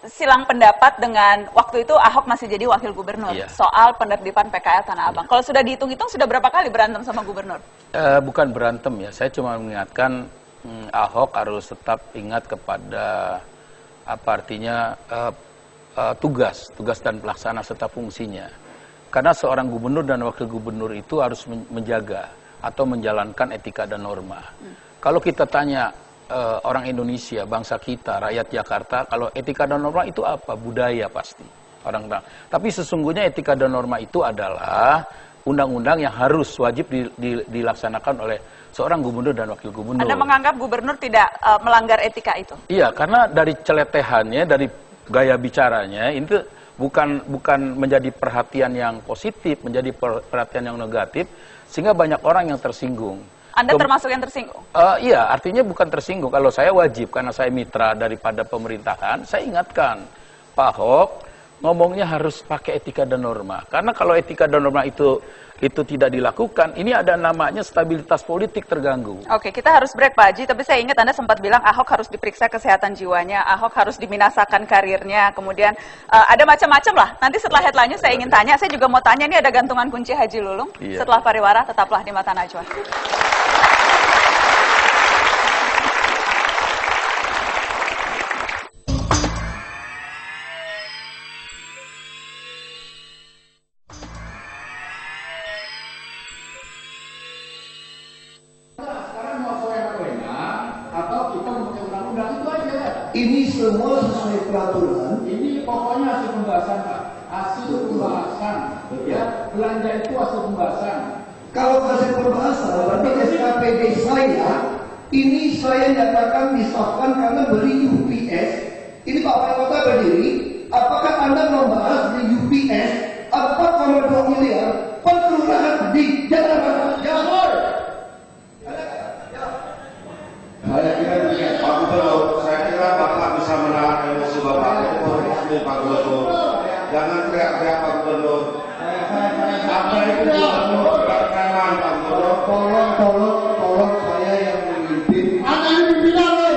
S1: silang pendapat dengan waktu itu Ahok masih jadi wakil gubernur soal penertiban PKL Tanah Abang. Kalau sudah dihitung-hitung sudah berapa kali berantem sama gubernur?
S8: Bukan berantem ya, saya cuma mengingatkan Ahok harus tetap ingat kepada apa artinya tugas dan pelaksana serta fungsinya. Karena seorang gubernur dan wakil gubernur itu harus menjaga atau menjalankan etika dan norma. Kalau kita tanya orang Indonesia, bangsa kita, rakyat Jakarta, kalau etika dan norma itu apa? Budaya pasti. Tapi sesungguhnya etika dan norma itu adalah undang-undang yang harus wajib dilaksanakan oleh seorang gubernur dan wakil gubernur.
S1: Anda menganggap gubernur tidak melanggar etika itu? Iya,
S8: karena dari celetehannya, dari gaya bicaranya, itu bukan menjadi perhatian yang positif, menjadi perhatian yang negatif, sehingga banyak orang yang tersinggung.
S1: Anda termasuk yang tersinggung?
S8: Iya, artinya bukan tersinggung. Kalau saya wajib, karena saya mitra daripada pemerintahan, saya ingatkan, Pak Ahok ngomongnya harus pakai etika dan norma. Karena kalau etika dan norma itu tidak dilakukan, ini ada namanya stabilitas politik terganggu.
S1: Oke, kita harus break Pak Haji, tapi saya ingat Anda sempat bilang Ahok harus diperiksa kesehatan jiwanya, Ahok harus diminasakan karirnya, kemudian ada macam-macam lah. Nanti setelah headline-nya saya ingin tanya, saya juga mau tanya, ini ada gantungan kunci Haji Lulung. Setelah pariwara, tetaplah di Mata Najwa.
S2: Ini semua sesuai peraturan.
S9: Ini pokoknya hasil pembahasan, Pak. Hasil pembahasan. Ya, belanja itu hasil pembahasan.
S2: Kalau hasil pembahasan, berarti SKPD saya, ini saya nyatakan disahkan karena beli UPS. Ini Pak Wali Kota berdiri. Apakah Anda membahas di UPS 4,2 miliar per kelurahan di Jakarta Timur?
S10: Saya kira demikian, Pak Gubernur. Saya kira Bapak bisa menahan emosi Bapak itu, Pak Gubernur. Jangan teriak-teriak Pak Gubernur. Apa itu Gubernur? Berkenan Pak Gubernur.
S2: Tolong saya yang memimpin. Anda yang pimpinan loh.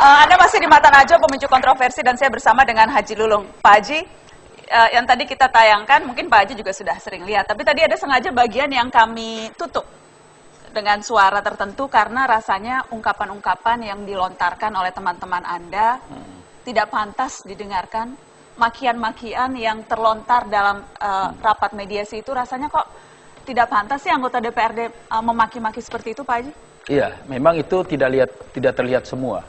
S1: Anda masih di Mata Najwa, pemicu kontroversi, dan saya bersama dengan Haji Lulung. Pak Haji, yang tadi kita tayangkan, mungkin Pak Haji juga sudah sering lihat, tapi tadi ada sengaja bagian yang kami tutup dengan suara tertentu karena rasanya ungkapan-ungkapan yang dilontarkan oleh teman-teman Anda tidak pantas didengarkan. Makian-makian yang terlontar dalam rapat mediasi itu rasanya kok tidak pantas sih anggota DPRD memaki-maki seperti itu, Pak Haji?
S8: Iya, memang itu tidak terlihat semua.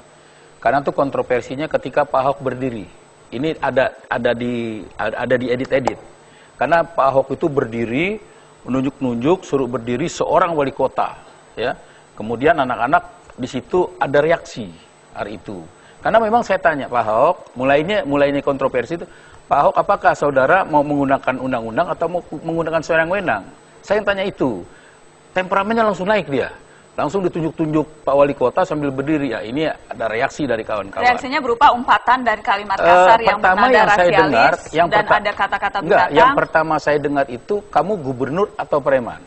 S8: Karena itu kontroversinya ketika Pak Ahok berdiri. Ini ada di edit-edit. Karena Pak Ahok itu berdiri, menunjuk-nunjuk, suruh berdiri seorang wali kota, ya. Kemudian anak-anak di situ ada reaksi hari itu. Karena memang saya tanya Pak Ahok, mulainya kontroversi itu, Pak Ahok, apakah saudara mau menggunakan undang-undang atau mau menggunakan sewenang-wenang? Saya yang tanya itu. Temperamennya langsung naik dia. Langsung ditunjuk-tunjuk Pak Wali Kota sambil berdiri. Ya, ini ada reaksi dari kawan-kawan.
S1: Reaksinya berupa umpatan dan kalimat kasar yang bernada rasialis dan ada kata-kata binatang.
S8: Yang pertama saya dengar itu, kamu gubernur atau preman.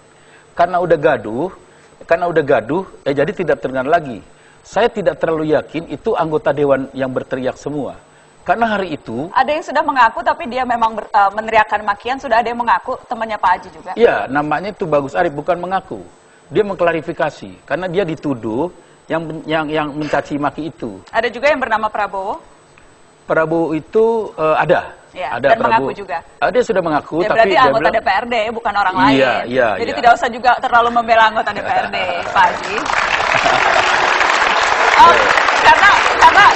S8: Karena udah gaduh, jadi tidak terdengar lagi. Saya tidak terlalu yakin itu anggota dewan yang berteriak semua. Karena hari itu...
S1: Ada yang sudah mengaku, tapi dia memang meneriakkan makian. Sudah ada yang mengaku, temannya Pak Haji juga.
S8: Iya, namanya itu Bagus Arif, bukan mengaku. Dia mengklarifikasi, karena dia dituduh yang mencaci maki itu.
S1: Ada juga yang bernama Prabowo?
S8: Prabowo itu ada.
S1: Ya,
S8: ada
S1: dan
S8: Prabowo.
S1: mengaku juga?
S8: Dia sudah mengaku,
S1: ya,
S8: tapi
S1: berarti anggota DPRD, bukan orang lain.
S8: Iya,
S1: jadi tidak usah juga terlalu membela anggota DPRD, Pak Haji. Karena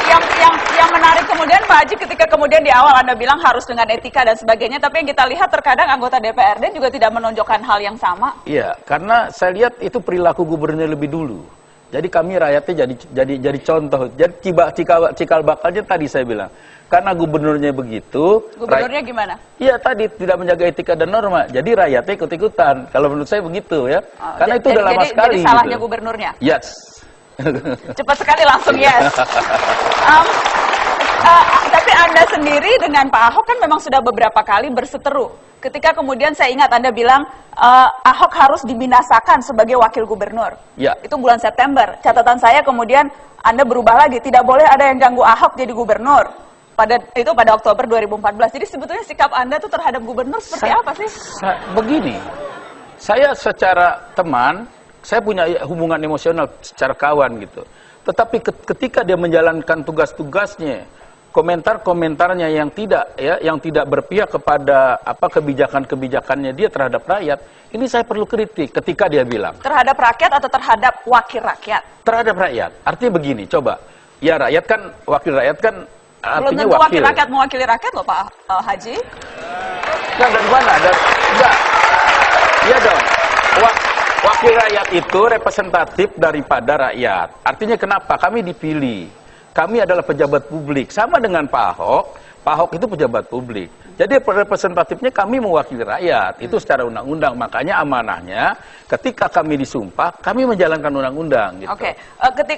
S1: yang menarik kemudian Pak Haji, ketika kemudian di awal Anda bilang harus dengan etika dan sebagainya, tapi yang kita lihat terkadang anggota DPRD juga tidak menunjukkan hal yang sama.
S8: Iya, karena saya lihat itu perilaku gubernur lebih dulu. Jadi kami rakyatnya jadi contoh. Jadi cikal bakalnya tadi saya bilang. Karena gubernurnya begitu.
S1: Gubernurnya gimana?
S8: Iya, tadi tidak menjaga etika dan norma. Jadi rakyatnya ikut-ikutan. Kalau menurut saya begitu ya. Karena itu udah lama sekali.
S1: Jadi salahnya
S8: gitu.
S1: Gubernurnya?
S8: Yes.
S1: Cepat sekali langsung yes. Tapi Anda sendiri dengan Pak Ahok kan memang sudah beberapa kali berseteru. Ketika kemudian saya ingat Anda bilang Ahok harus dibinasakan sebagai wakil gubernur.
S8: Ya.
S1: Itu bulan September. Catatan saya kemudian Anda berubah lagi, tidak boleh ada yang ganggu Ahok jadi gubernur. Pada Oktober 2014. Jadi sebetulnya sikap Anda tuh terhadap gubernur seperti apa sih?
S8: Begini, saya secara teman, saya punya hubungan emosional secara kawan gitu. Tetapi ketika dia menjalankan tugas-tugasnya, komentar-komentarnya yang tidak berpihak kepada kebijakan-kebijakannya dia terhadap rakyat, ini saya perlu kritik ketika dia bilang.
S1: Terhadap rakyat atau terhadap wakil rakyat?
S8: Terhadap rakyat. Artinya begini, coba. Ya rakyat kan, wakil rakyat kan
S1: belum
S8: artinya
S1: tentu
S8: wakil
S1: rakyat mewakili rakyat loh Pak Haji.
S8: Nah, dari mana? Enggak. Iya dong. Wakil rakyat itu representatif daripada rakyat. Artinya kenapa? Kami dipilih. Kami adalah pejabat publik. Sama dengan Pak Ahok. Pak Ahok itu pejabat publik. Jadi representatifnya kami mewakili rakyat. Itu secara undang-undang. Makanya amanahnya ketika kami disumpah, kami menjalankan undang-undang. Gitu.
S1: Oke.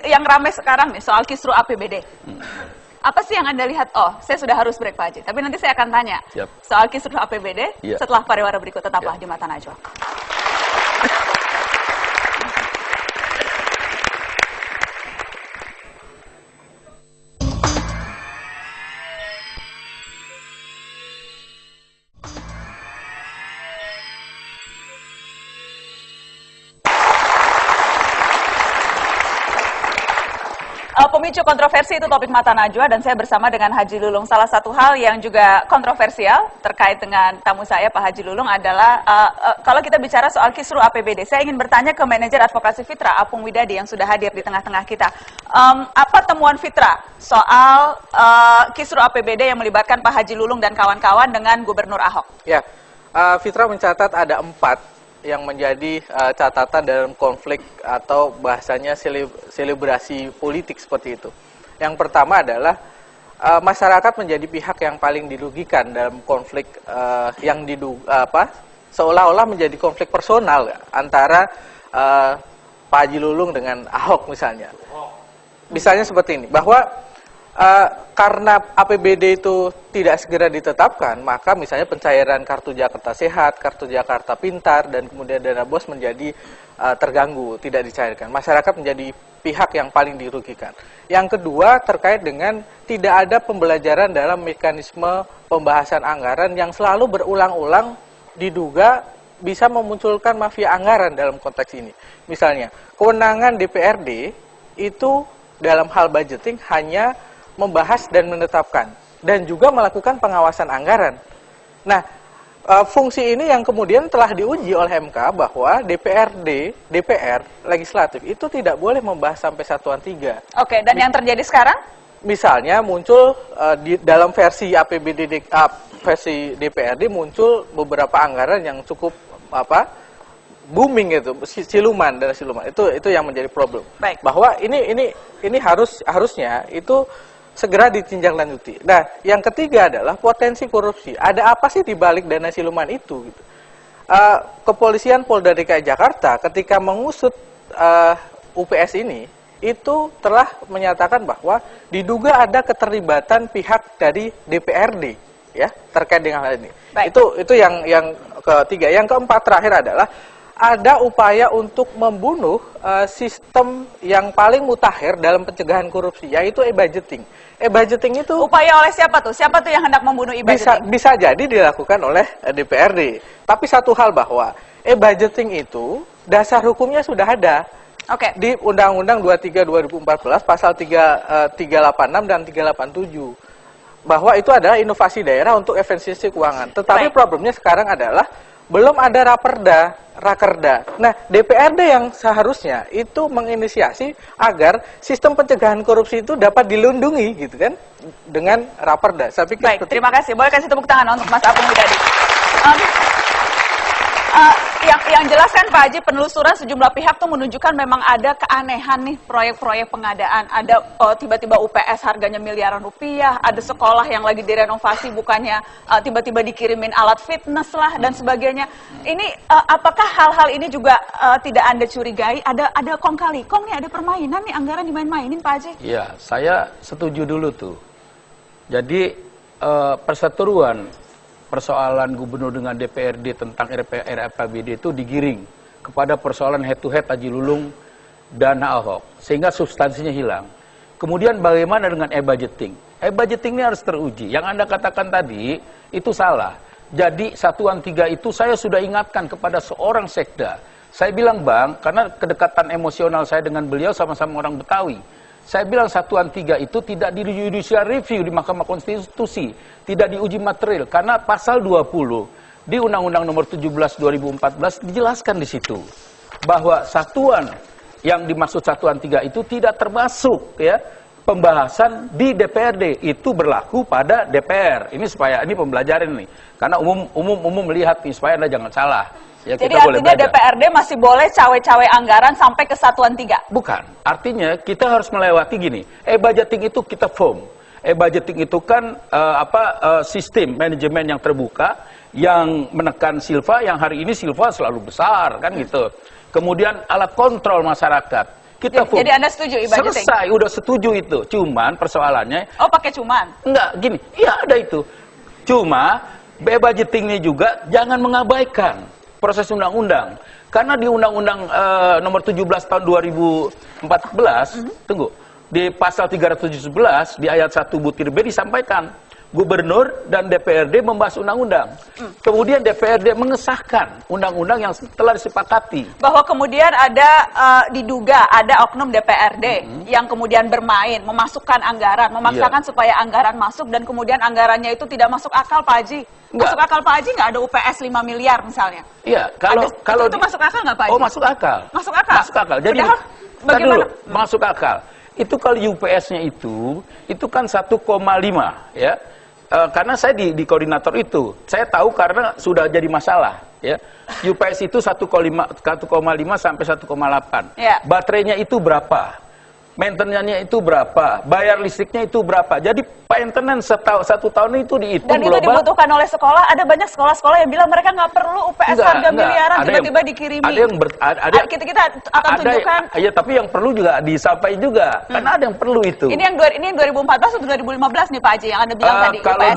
S1: Yang ramai sekarang nih soal kisru APBD. Apa sih yang Anda lihat? Oh, saya sudah harus break Pak Haji. Tapi nanti saya akan tanya soal kisru APBD setelah pariwara berikut. Tetaplah di Mata Najwa. Pemicu kontroversi itu topik Mata Najwa dan saya bersama dengan Haji Lulung. Salah satu hal yang juga kontroversial terkait dengan tamu saya Pak Haji Lulung adalah kalau kita bicara soal kisru APBD, saya ingin bertanya ke manajer advokasi Fitra Apung Widadi yang sudah hadir di tengah-tengah kita. Apa temuan Fitra soal kisru APBD yang melibatkan Pak Haji Lulung dan kawan-kawan dengan Gubernur Ahok?
S11: Ya, Fitra mencatat ada 4 yang menjadi catatan dalam konflik atau bahasanya selebrasi politik seperti itu. Yang pertama adalah masyarakat menjadi pihak yang paling dirugikan dalam konflik yang seolah-olah menjadi konflik personal antara Pak Haji Lulung dengan Ahok misalnya. Misalnya seperti ini, bahwa karena APBD itu tidak segera ditetapkan, maka misalnya pencairan Kartu Jakarta Sehat, Kartu Jakarta Pintar, dan kemudian dana BOS menjadi terganggu, tidak dicairkan. Masyarakat menjadi pihak yang paling dirugikan. Yang kedua terkait dengan tidak ada pembelajaran dalam mekanisme pembahasan anggaran yang selalu berulang-ulang diduga bisa memunculkan mafia anggaran dalam konteks ini. Misalnya, kewenangan DPRD itu dalam hal budgeting hanya membahas dan menetapkan, dan juga melakukan pengawasan anggaran. Nah, fungsi ini yang kemudian telah diuji oleh MK bahwa DPR legislatif itu tidak boleh membahas sampai satuan 3.
S1: Oke, dan yang terjadi sekarang?
S11: Misalnya muncul di dalam versi APBD versi DPRD muncul beberapa anggaran yang cukup booming itu, siluman dan siluman. Itu yang menjadi problem.
S1: Baik.
S11: Bahwa ini harusnya itu segera ditinjaklanjuti. Nah, yang ketiga adalah potensi korupsi. Ada apa sih di balik dana siluman itu? Gitu. Kepolisian Polda DKI Jakarta ketika mengusut UPS ini, itu telah menyatakan bahwa diduga ada keterlibatan pihak dari DPRD, ya, terkait dengan hal ini.
S1: Baik.
S11: Itu yang ketiga. Yang keempat terakhir adalah ada upaya untuk membunuh sistem yang paling mutakhir dalam pencegahan korupsi, yaitu e-budgeting. E-budgeting itu
S1: upaya oleh siapa tuh? Siapa tuh yang hendak membunuh e-budgeting?
S11: Bisa jadi dilakukan oleh DPRD. Tapi satu hal bahwa e-budgeting itu dasar hukumnya sudah ada.
S1: Oke.
S11: Di Undang-Undang 23 2014 pasal 386 dan 387. Bahwa itu adalah inovasi daerah untuk efisiensi keuangan. Tetapi problemnya sekarang adalah belum ada rakerda. Nah, DPRD yang seharusnya itu menginisiasi agar sistem pencegahan korupsi itu dapat dilindungi, gitu kan, dengan raperda. Saya pikir.
S1: Baik, terima kasih. Boleh kasih tepuk tangan untuk Mas Apung Widadi. Yang jelas kan Pak Haji, penelusuran sejumlah pihak tuh menunjukkan memang ada keanehan nih proyek-proyek pengadaan. Ada tiba-tiba UPS harganya miliaran rupiah, ada sekolah yang lagi direnovasi bukannya tiba-tiba dikirimin alat fitness lah dan sebagainya. Ini apakah hal-hal ini juga tidak Anda curigai? Ada kong kali kong nih, ada permainan nih, anggaran dimain-mainin Pak Haji?
S8: Iya, saya setuju dulu tuh. Jadi perseteruan persoalan gubernur dengan DPRD tentang RAPBD itu digiring kepada persoalan head to head Haji Lulung dan Ahok, sehingga substansinya hilang. Kemudian bagaimana dengan e-budgeting? E-budgeting ini harus teruji. Yang Anda katakan tadi itu salah. Jadi satuan 3 itu saya sudah ingatkan kepada seorang sekda. Saya bilang, Bang, karena kedekatan emosional saya dengan beliau sama-sama orang Betawi. Saya bilang satuan 3 itu tidak di judicial review di Mahkamah Konstitusi, tidak diuji material, karena pasal 20 di Undang-Undang Nomor 17 2014 dijelaskan di situ bahwa satuan yang dimaksud satuan 3 itu tidak termasuk, ya, pembahasan di DPRD, itu berlaku pada DPR. Ini supaya ini pembelajaran nih, karena umum melihat nih, supaya Anda jangan salah. Ya,
S1: jadi artinya DPRD masih boleh cawe-cawe anggaran sampai ke satuan 3?
S8: Bukan. Artinya kita harus melewati gini. E-budgeting itu kita form. E-budgeting itu kan sistem manajemen yang terbuka yang menekan silva, yang hari ini silva selalu besar kan gitu. Kemudian alat kontrol masyarakat. Kita form.
S1: Jadi Anda setuju e-budgeting?
S8: Selesai, udah setuju itu. Cuman persoalannya.
S1: Oh, pakai cuman?
S8: Enggak, gini. Iya ada itu. Cuma e-budgeting ini juga jangan mengabaikan proses undang-undang. Karena di Undang-Undang Nomor 17 tahun 2014, tunggu, di pasal 317 di ayat 1 butir B disampaikan gubernur dan DPRD membahas undang-undang. Kemudian DPRD mengesahkan undang-undang yang telah disepakati.
S1: Bahwa kemudian ada diduga ada oknum DPRD yang kemudian bermain, memasukkan anggaran, memaksakan supaya anggaran masuk dan kemudian anggarannya itu tidak masuk akal Pak Haji. Masuk akal Pak Haji nggak ada UPS 5 miliar misalnya?
S8: Iya, kalau
S1: itu masuk akal nggak Pak Haji?
S8: Oh, masuk akal.
S1: Masuk akal.
S8: Masuk akal. Jadi
S1: bagaimana?
S8: Masuk akal. Itu kalau UPS-nya itu kan 1,5 ya. Karena saya di koordinator itu, saya tahu karena sudah jadi masalah ya. UPS itu 1,5 sampai 1,8.
S1: Ya.
S8: Baterainya itu berapa? maintenance-nya itu berapa, bayar listriknya itu berapa. Jadi maintenance satu tahun itu dihitung
S1: dan itu dibutuhkan oleh sekolah. Ada banyak sekolah-sekolah yang bilang mereka nggak perlu UPS harga miliaran, tiba-tiba dikirimi.
S8: Ada yang
S1: kita akan tunjukkan.
S8: Ya, tapi yang perlu juga disampaikan juga, karena ada yang perlu itu.
S1: Ini yang 2014 atau 2015 nih Pak Haji yang Anda bilang tadi.
S8: Kalau
S1: UPS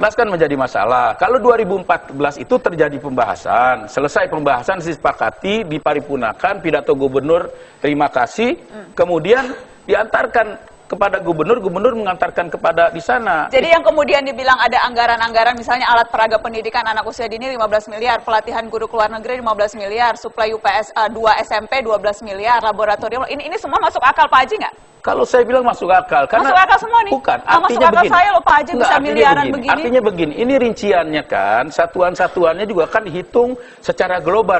S8: 2014 kan menjadi masalah. Kalau 2014 itu terjadi pembahasan, selesai pembahasan disepakati, diparipurnakan, pidato gubernur terima kasih, kemudian diantarkan kepada gubernur mengantarkan kepada di sana.
S1: Jadi yang kemudian dibilang ada anggaran-anggaran, misalnya alat peraga pendidikan anak usia dini 15 miliar, pelatihan guru ke luar negeri 15 miliar, suplai UPS 2 SMP 12 miliar, laboratorium, ini semua masuk akal Pak Haji nggak?
S8: Kalau saya bilang masuk akal, karena
S1: masuk akal semua nih.
S8: Bukan,
S1: artinya masuk akal begini. Saya loh Pak Haji bisa miliaran begini.
S8: Artinya begini, ini rinciannya kan, satuan-satuannya juga kan dihitung secara global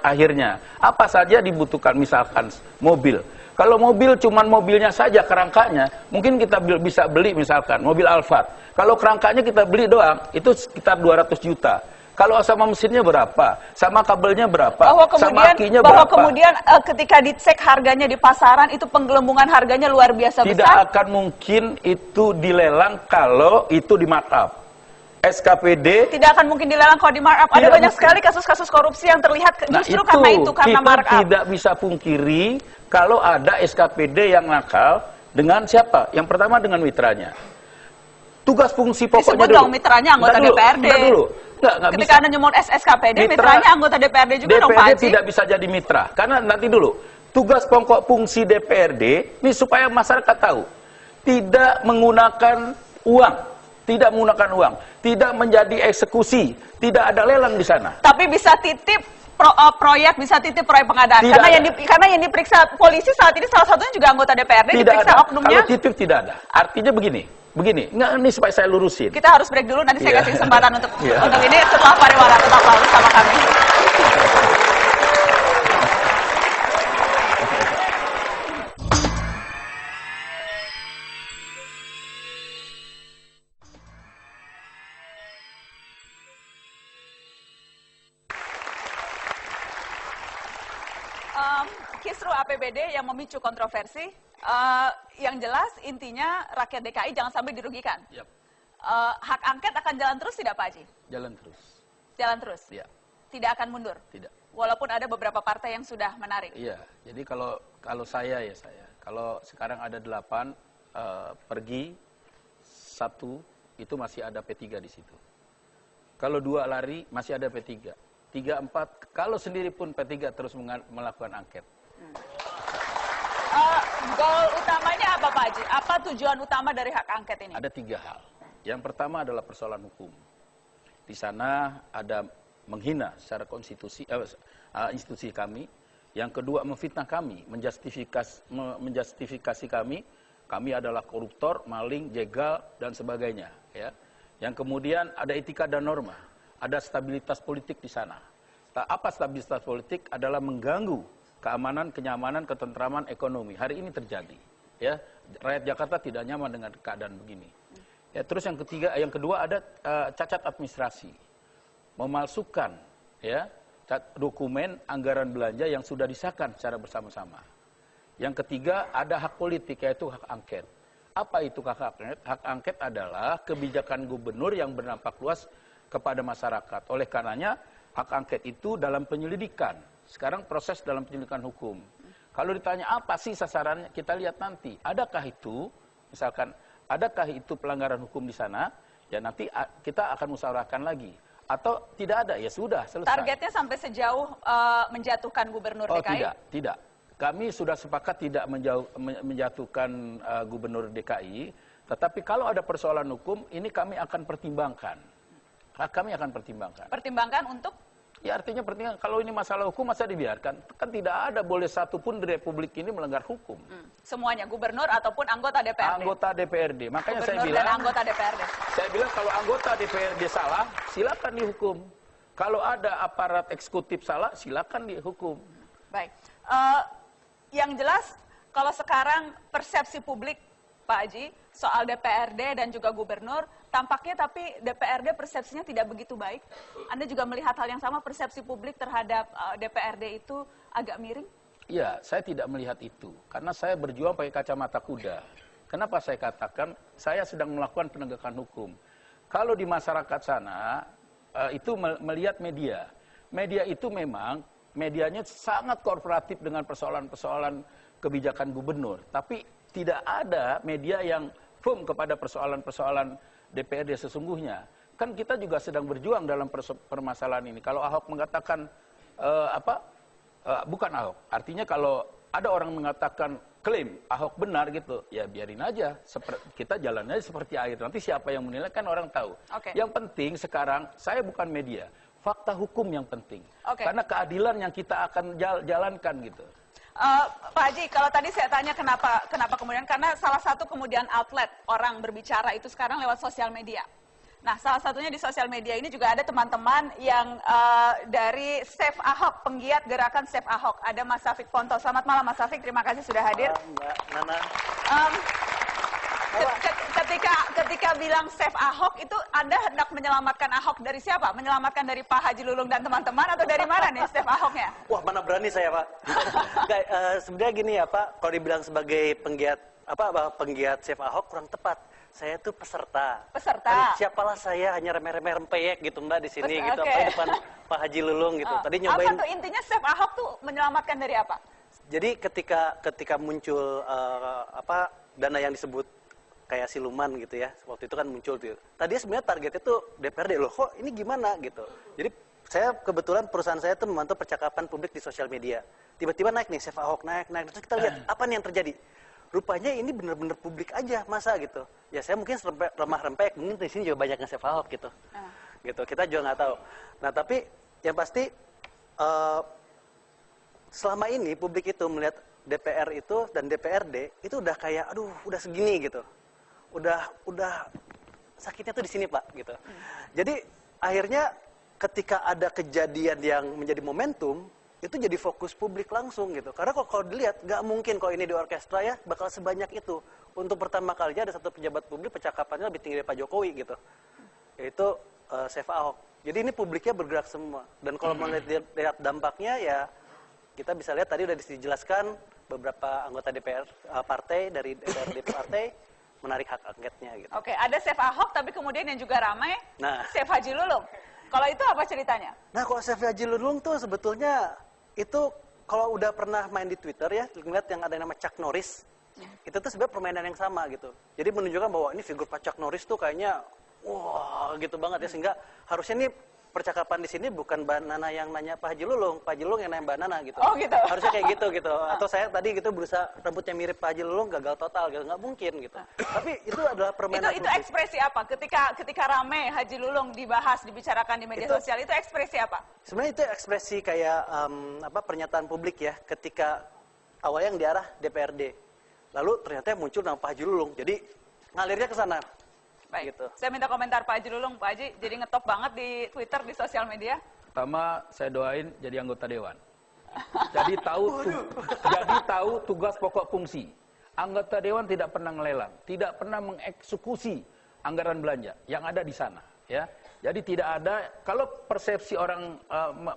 S8: akhirnya. Apa saja dibutuhkan, misalkan mobil. Kalau mobil cuman mobilnya saja kerangkanya, mungkin kita bisa beli misalkan mobil Alphard. Kalau kerangkanya kita beli doang, itu sekitar 200 juta. Kalau sama mesinnya berapa, sama kabelnya berapa, sama akinya berapa.
S1: Bahwa kemudian ketika dicek harganya di pasaran, itu penggelembungan harganya luar biasa besar.
S8: Tidak akan mungkin itu dilelang kalau itu di markup. SKPD
S1: tidak akan mungkin dilelang kalau di markup. Ada banyak sekali kasus-kasus korupsi yang terlihat justru karena markup.
S8: Kita tidak bisa pungkiri kalau ada SKPD yang nakal dengan siapa? Yang pertama dengan mitranya. Tugas fungsi pokoknya
S1: disebut dong mitranya anggota DPRD. Ketika Anda nyemot SKPD, mitranya anggota DPRD juga dong Pak Haji.
S8: DPRD tidak bisa jadi mitra. Karena nanti dulu, tugas pokok fungsi DPRD, ini supaya masyarakat tahu. Tidak menggunakan uang. Tidak menggunakan uang. Tidak menjadi eksekusi. Tidak ada lelang di sana.
S1: Tapi bisa titip proyek, bisa titip proyek pengadaan. Karena yang diperiksa polisi saat ini salah satunya juga anggota DPRD,
S8: tidak
S1: diperiksa
S8: ada.
S1: oknumnya.
S8: Kalau titip tidak ada. Artinya begini, ini supaya saya lurusin.
S1: Kita harus break dulu, nanti saya kasih kesempatan untuk ini setelah pariwara. Tetaplah bersama kami. Kisru APBD yang memicu kontroversi, yang jelas intinya rakyat DKI jangan sampai dirugikan.
S8: Yep.
S1: Hak angket akan jalan terus tidak Pak Haji?
S8: Jalan terus.
S1: Jalan terus?
S8: Iya.
S1: Tidak akan mundur?
S8: Tidak.
S1: Walaupun ada beberapa partai yang sudah menarik?
S8: Iya, jadi kalau saya, kalau sekarang ada 8, pergi 1, itu masih ada P3 di situ. Kalau 2 lari, masih ada P3. 3, 4, kalau sendiri pun P3 terus melakukan angket.
S1: Goal utamanya apa Pak Haji? Apa tujuan utama dari hak angket ini?
S8: Ada 3 hal. Yang pertama adalah persoalan hukum. Di sana ada menghina secara institusi kami. Yang kedua memfitnah kami, menjustifikasi kami adalah koruptor, maling, jegal dan sebagainya. Ya. Yang kemudian ada etika dan norma, ada stabilitas politik di sana. Apa stabilitas politik? Adalah mengganggu keamanan, kenyamanan, ketentraman ekonomi. Hari ini terjadi. Ya, rakyat Jakarta tidak nyaman dengan keadaan begini. Ya, terus yang kedua ada cacat administrasi, memalsukan ya dokumen anggaran belanja yang sudah disahkan secara bersama-sama. Yang ketiga ada hak politik yaitu hak angket. Apa itu hak angket? Hak angket adalah kebijakan gubernur yang berdampak luas kepada masyarakat. Oleh karenanya hak angket itu dalam penyelidikan. Sekarang proses dalam penyelidikan hukum. Kalau ditanya apa sih sasarannya, kita lihat nanti. Adakah itu, misalkan, adakah itu pelanggaran hukum di sana? Ya nanti kita akan musyawarahkan lagi. Atau tidak ada, ya sudah, selesai.
S1: Targetnya sampai sejauh menjatuhkan gubernur DKI?
S8: Tidak. Kami sudah sepakat tidak menjatuhkan gubernur DKI. Tetapi kalau ada persoalan hukum, ini kami akan pertimbangkan. Kami akan pertimbangkan.
S1: Pertimbangkan untuk?
S8: Ya artinya pertimbangkan, kalau ini masalah hukum masa dibiarkan? Kan tidak ada boleh satu pun di Republik ini melanggar hukum.
S1: Semuanya, gubernur ataupun anggota DPRD?
S8: Anggota DPRD. Makanya
S1: gubernur
S8: saya bilang,
S1: dan anggota DPRD.
S8: Saya bilang kalau anggota DPRD salah, silakan dihukum. Kalau ada aparat eksekutif salah, silakan dihukum.
S1: Baik. Yang jelas, kalau sekarang persepsi publik, Pak Haji, soal DPRD dan juga gubernur, tampaknya tapi DPRD persepsinya tidak begitu baik. Anda juga melihat hal yang sama, persepsi publik terhadap DPRD itu agak miring?
S8: Iya, saya tidak melihat itu. Karena saya berjuang pakai kacamata kuda. Kenapa saya katakan saya sedang melakukan penegakan hukum? Kalau di masyarakat sana, itu melihat media. Media itu memang, medianya sangat kooperatif dengan persoalan-persoalan kebijakan gubernur. Tapi tidak ada media yang firm kepada persoalan-persoalan DPRD sesungguhnya. Kan kita juga sedang berjuang dalam permasalahan ini. Kalau Ahok mengatakan, bukan Ahok. Artinya kalau ada orang mengatakan klaim Ahok benar gitu, ya biarin aja. Kita jalan aja seperti air. Nanti siapa yang menilai kan orang tahu. Yang penting sekarang saya bukan media, fakta hukum yang penting. Karena keadilan yang kita akan jalankan gitu.
S1: Pak Haji, kalau tadi saya tanya kenapa kemudian, karena salah satu kemudian outlet orang berbicara itu sekarang lewat sosial media. Nah, salah satunya di sosial media ini juga ada teman-teman yang dari Save Ahok, penggiat gerakan Save Ahok. Ada Mas Safik Ponto. Selamat malam Mas Safik, terima kasih sudah hadir.
S12: Mbak Nana.
S1: Ketika bilang Save Ahok itu Anda hendak menyelamatkan Ahok dari siapa? Menyelamatkan dari Pak Haji Lulung dan teman-teman atau dari mana nih Save Ahoknya?
S12: Wah, mana berani saya, Pak. Sebenarnya gini ya, Pak, kalau dibilang sebagai penggiat Save Ahok kurang tepat. Saya tuh peserta. Kan, siapalah saya, hanya remeh-remeh rempeyek gitu Mbak di sini gitu, apa depan Pak Haji Lulung gitu. Tadi nyobain.
S1: Apa tuh intinya Save Ahok tuh menyelamatkan dari apa?
S12: Jadi ketika muncul dana yang disebut kayak siluman gitu ya, waktu itu kan muncul tuh. Tadinya sebenarnya targetnya tuh DPRD, loh kok ini gimana gitu. Jadi saya kebetulan perusahaan saya tuh memantau percakapan publik di sosial media. Tiba-tiba naik nih Save Ahok, naik. Terus kita lihat apa nih yang terjadi. Rupanya ini benar-benar publik aja, masa gitu. Ya saya mungkin remah rempek, mungkin di sini juga banyak yang Save Ahok gitu. Gitu, kita juga nggak tahu. Nah tapi yang pasti selama ini publik itu melihat DPR itu dan DPRD itu udah kayak, aduh udah segini gitu. Udah sakitnya tuh di sini Pak gitu. Jadi akhirnya ketika ada kejadian yang menjadi momentum, itu jadi fokus publik langsung gitu. Karena kalau dilihat, nggak mungkin kalau ini di orkestra ya, bakal sebanyak itu. Untuk pertama kalinya ada satu pejabat publik, percakapannya lebih tinggi dari Pak Jokowi gitu. Yaitu Save Ahok. Jadi ini publiknya bergerak semua. Dan kalau melihat dampaknya ya, kita bisa lihat tadi udah dijelaskan beberapa anggota DPR partai dari DPRD partai menarik hak angketnya gitu.
S1: Ada Save Ahok, tapi kemudian yang juga ramai, Save Haji Lulung. Kalau itu apa ceritanya?
S12: Nah, kalau Save Haji Lulung tuh sebetulnya itu kalau udah pernah main di Twitter ya, lihat yang ada nama Chuck Norris, itu tuh sebenarnya permainan yang sama gitu. Jadi menunjukkan bahwa ini figur Pak Chuck Norris tuh kayaknya wah gitu banget ya, sehingga harusnya nih percakapan di sini bukan Mbak Nana yang nanya Pak Haji Lulung yang nanya Mbak Nana gitu.
S1: Oh gitu.
S12: Harusnya kayak gitu. Atau saya tadi gitu berusaha rambutnya mirip Pak Haji Lulung, gagal total gitu, nggak mungkin gitu. Tapi itu adalah permainan.
S1: Itu ekspresi apa? Ketika rame Haji Lulung dibahas, dibicarakan di media sosial, itu ekspresi apa?
S12: Sebenarnya itu ekspresi kayak pernyataan publik ya, ketika awalnya yang diarah DPRD, lalu ternyata muncul nama Pak Haji Lulung, jadi ngalirnya ke sana.
S1: Baik, gitu. Saya minta komentar Pak Haji Lulung. Pak Haji jadi ngetop banget di Twitter, di sosial media.
S8: Pertama, saya doain jadi anggota dewan. Jadi tahu tugas pokok fungsi. Anggota dewan tidak pernah ngelelang, tidak pernah mengeksekusi anggaran belanja yang ada di sana. Ya, jadi tidak ada. Kalau persepsi orang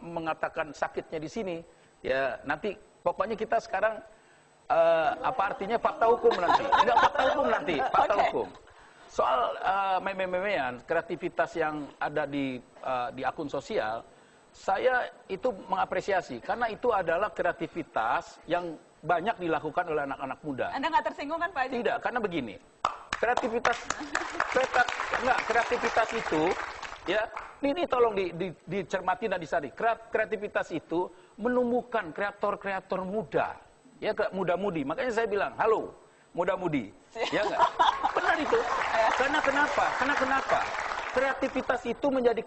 S8: mengatakan sakitnya di sini, ya nanti pokoknya kita sekarang apa artinya fakta hukum nanti? Enggak fakta hukum nanti, fakta hukum. Soal meme-memean, kreativitas yang ada di akun sosial, saya itu mengapresiasi karena itu adalah kreativitas yang banyak dilakukan oleh anak-anak muda.
S1: Anda nggak tersinggung kan Pak Haji?
S8: Tidak, karena begini, kreativitas itu, ya, ini tolong dicermati dan disadari. Kreativitas itu menumbuhkan kreator-kreator muda, ya, muda-mudi. Makanya saya bilang, halo, muda-mudi, ya nggak? Benar itu. Karena kenapa? Kreativitas itu menjadi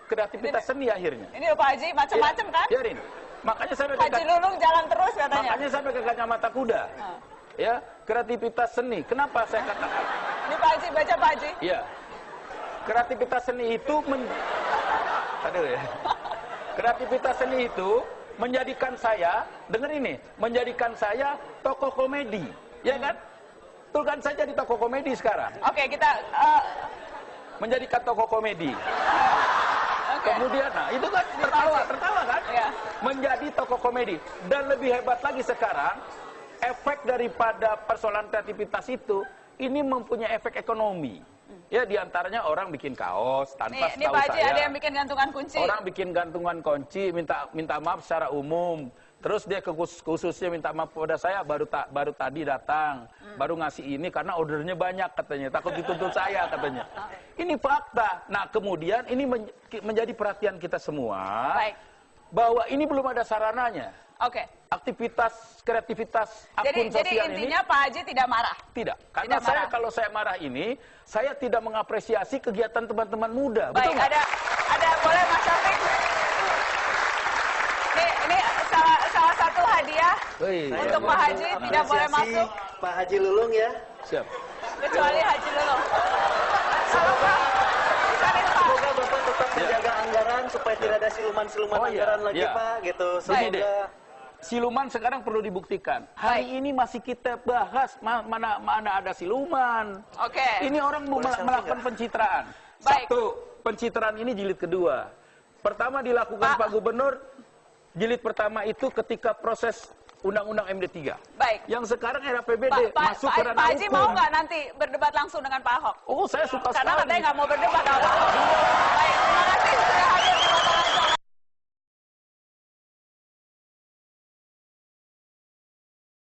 S8: kreativitas seni akhirnya.
S1: Ini Pak Haji macam-macam kan?
S8: Biarin. Makanya saya
S1: Haji Lulung jalan terus katanya.
S8: Makanya saya pakai kacamata kuda. Ya, kreativitas seni. Kenapa saya katakan?
S1: Ini Pak Haji, baca Pak Haji.
S8: Iya. Kreativitas seni itu kreativitas seni itu menjadikan saya, dengar ini, menjadikan saya tokoh komedi. Ya kan? Betulkan saja di tokoh komedi sekarang.
S1: Oke, kita
S8: menjadikan tokoh komedi. Kemudian, nah itu kan tertawa kan? Menjadi tokoh komedi. Dan lebih hebat lagi sekarang, efek daripada persoalan kreativitas itu, ini mempunyai efek ekonomi. Ya, diantaranya orang bikin kaos tanpa
S1: Nih Pak Haji, ada yang bikin gantungan kunci.
S8: Orang bikin gantungan kunci, minta maaf secara umum. Terus dia khususnya minta maaf kepada saya, baru tadi datang, baru ngasih ini karena ordernya banyak katanya, takut dituntut saya katanya. Ini fakta. Nah kemudian ini menjadi perhatian kita semua, bahwa ini belum ada sarananya.
S1: Oke.
S8: Aktivitas, kreativitas akun sosial ini.
S1: Jadi intinya Pak Haji tidak marah?
S8: Tidak. Karena kalau saya marah ini, saya tidak mengapresiasi kegiatan teman-teman muda.
S1: Baik,
S8: betul
S1: ada boleh Mas Syafiq? Ini salah satu hadiah untuk Pak Haji, tidak boleh masuk.
S12: Pak Haji Lulung ya.
S8: Siap.
S1: Kecuali Haji Lulung.
S12: Semoga Bapak tetap menjaga anggaran supaya tidak ada siluman-siluman anggaran lagi Pak, gitu. Semoga
S8: siluman sekarang perlu dibuktikan. Hari ini masih kita bahas mana ada siluman. Ini orang melakukan pencitraan. Satu, pencitraan ini jilid kedua. Pertama dilakukan Pak Gubernur, jilid pertama itu ketika proses Undang-Undang MD3.
S1: Baik.
S8: Yang sekarang era PBD masuk ke ranah
S1: Pak Haji
S8: hukum.
S1: mau nggak nanti berdebat langsung dengan Pak Ahok?
S8: Oh, saya suka
S1: Karena
S8: sekali.
S1: katanya nggak mau berdebat sama Pak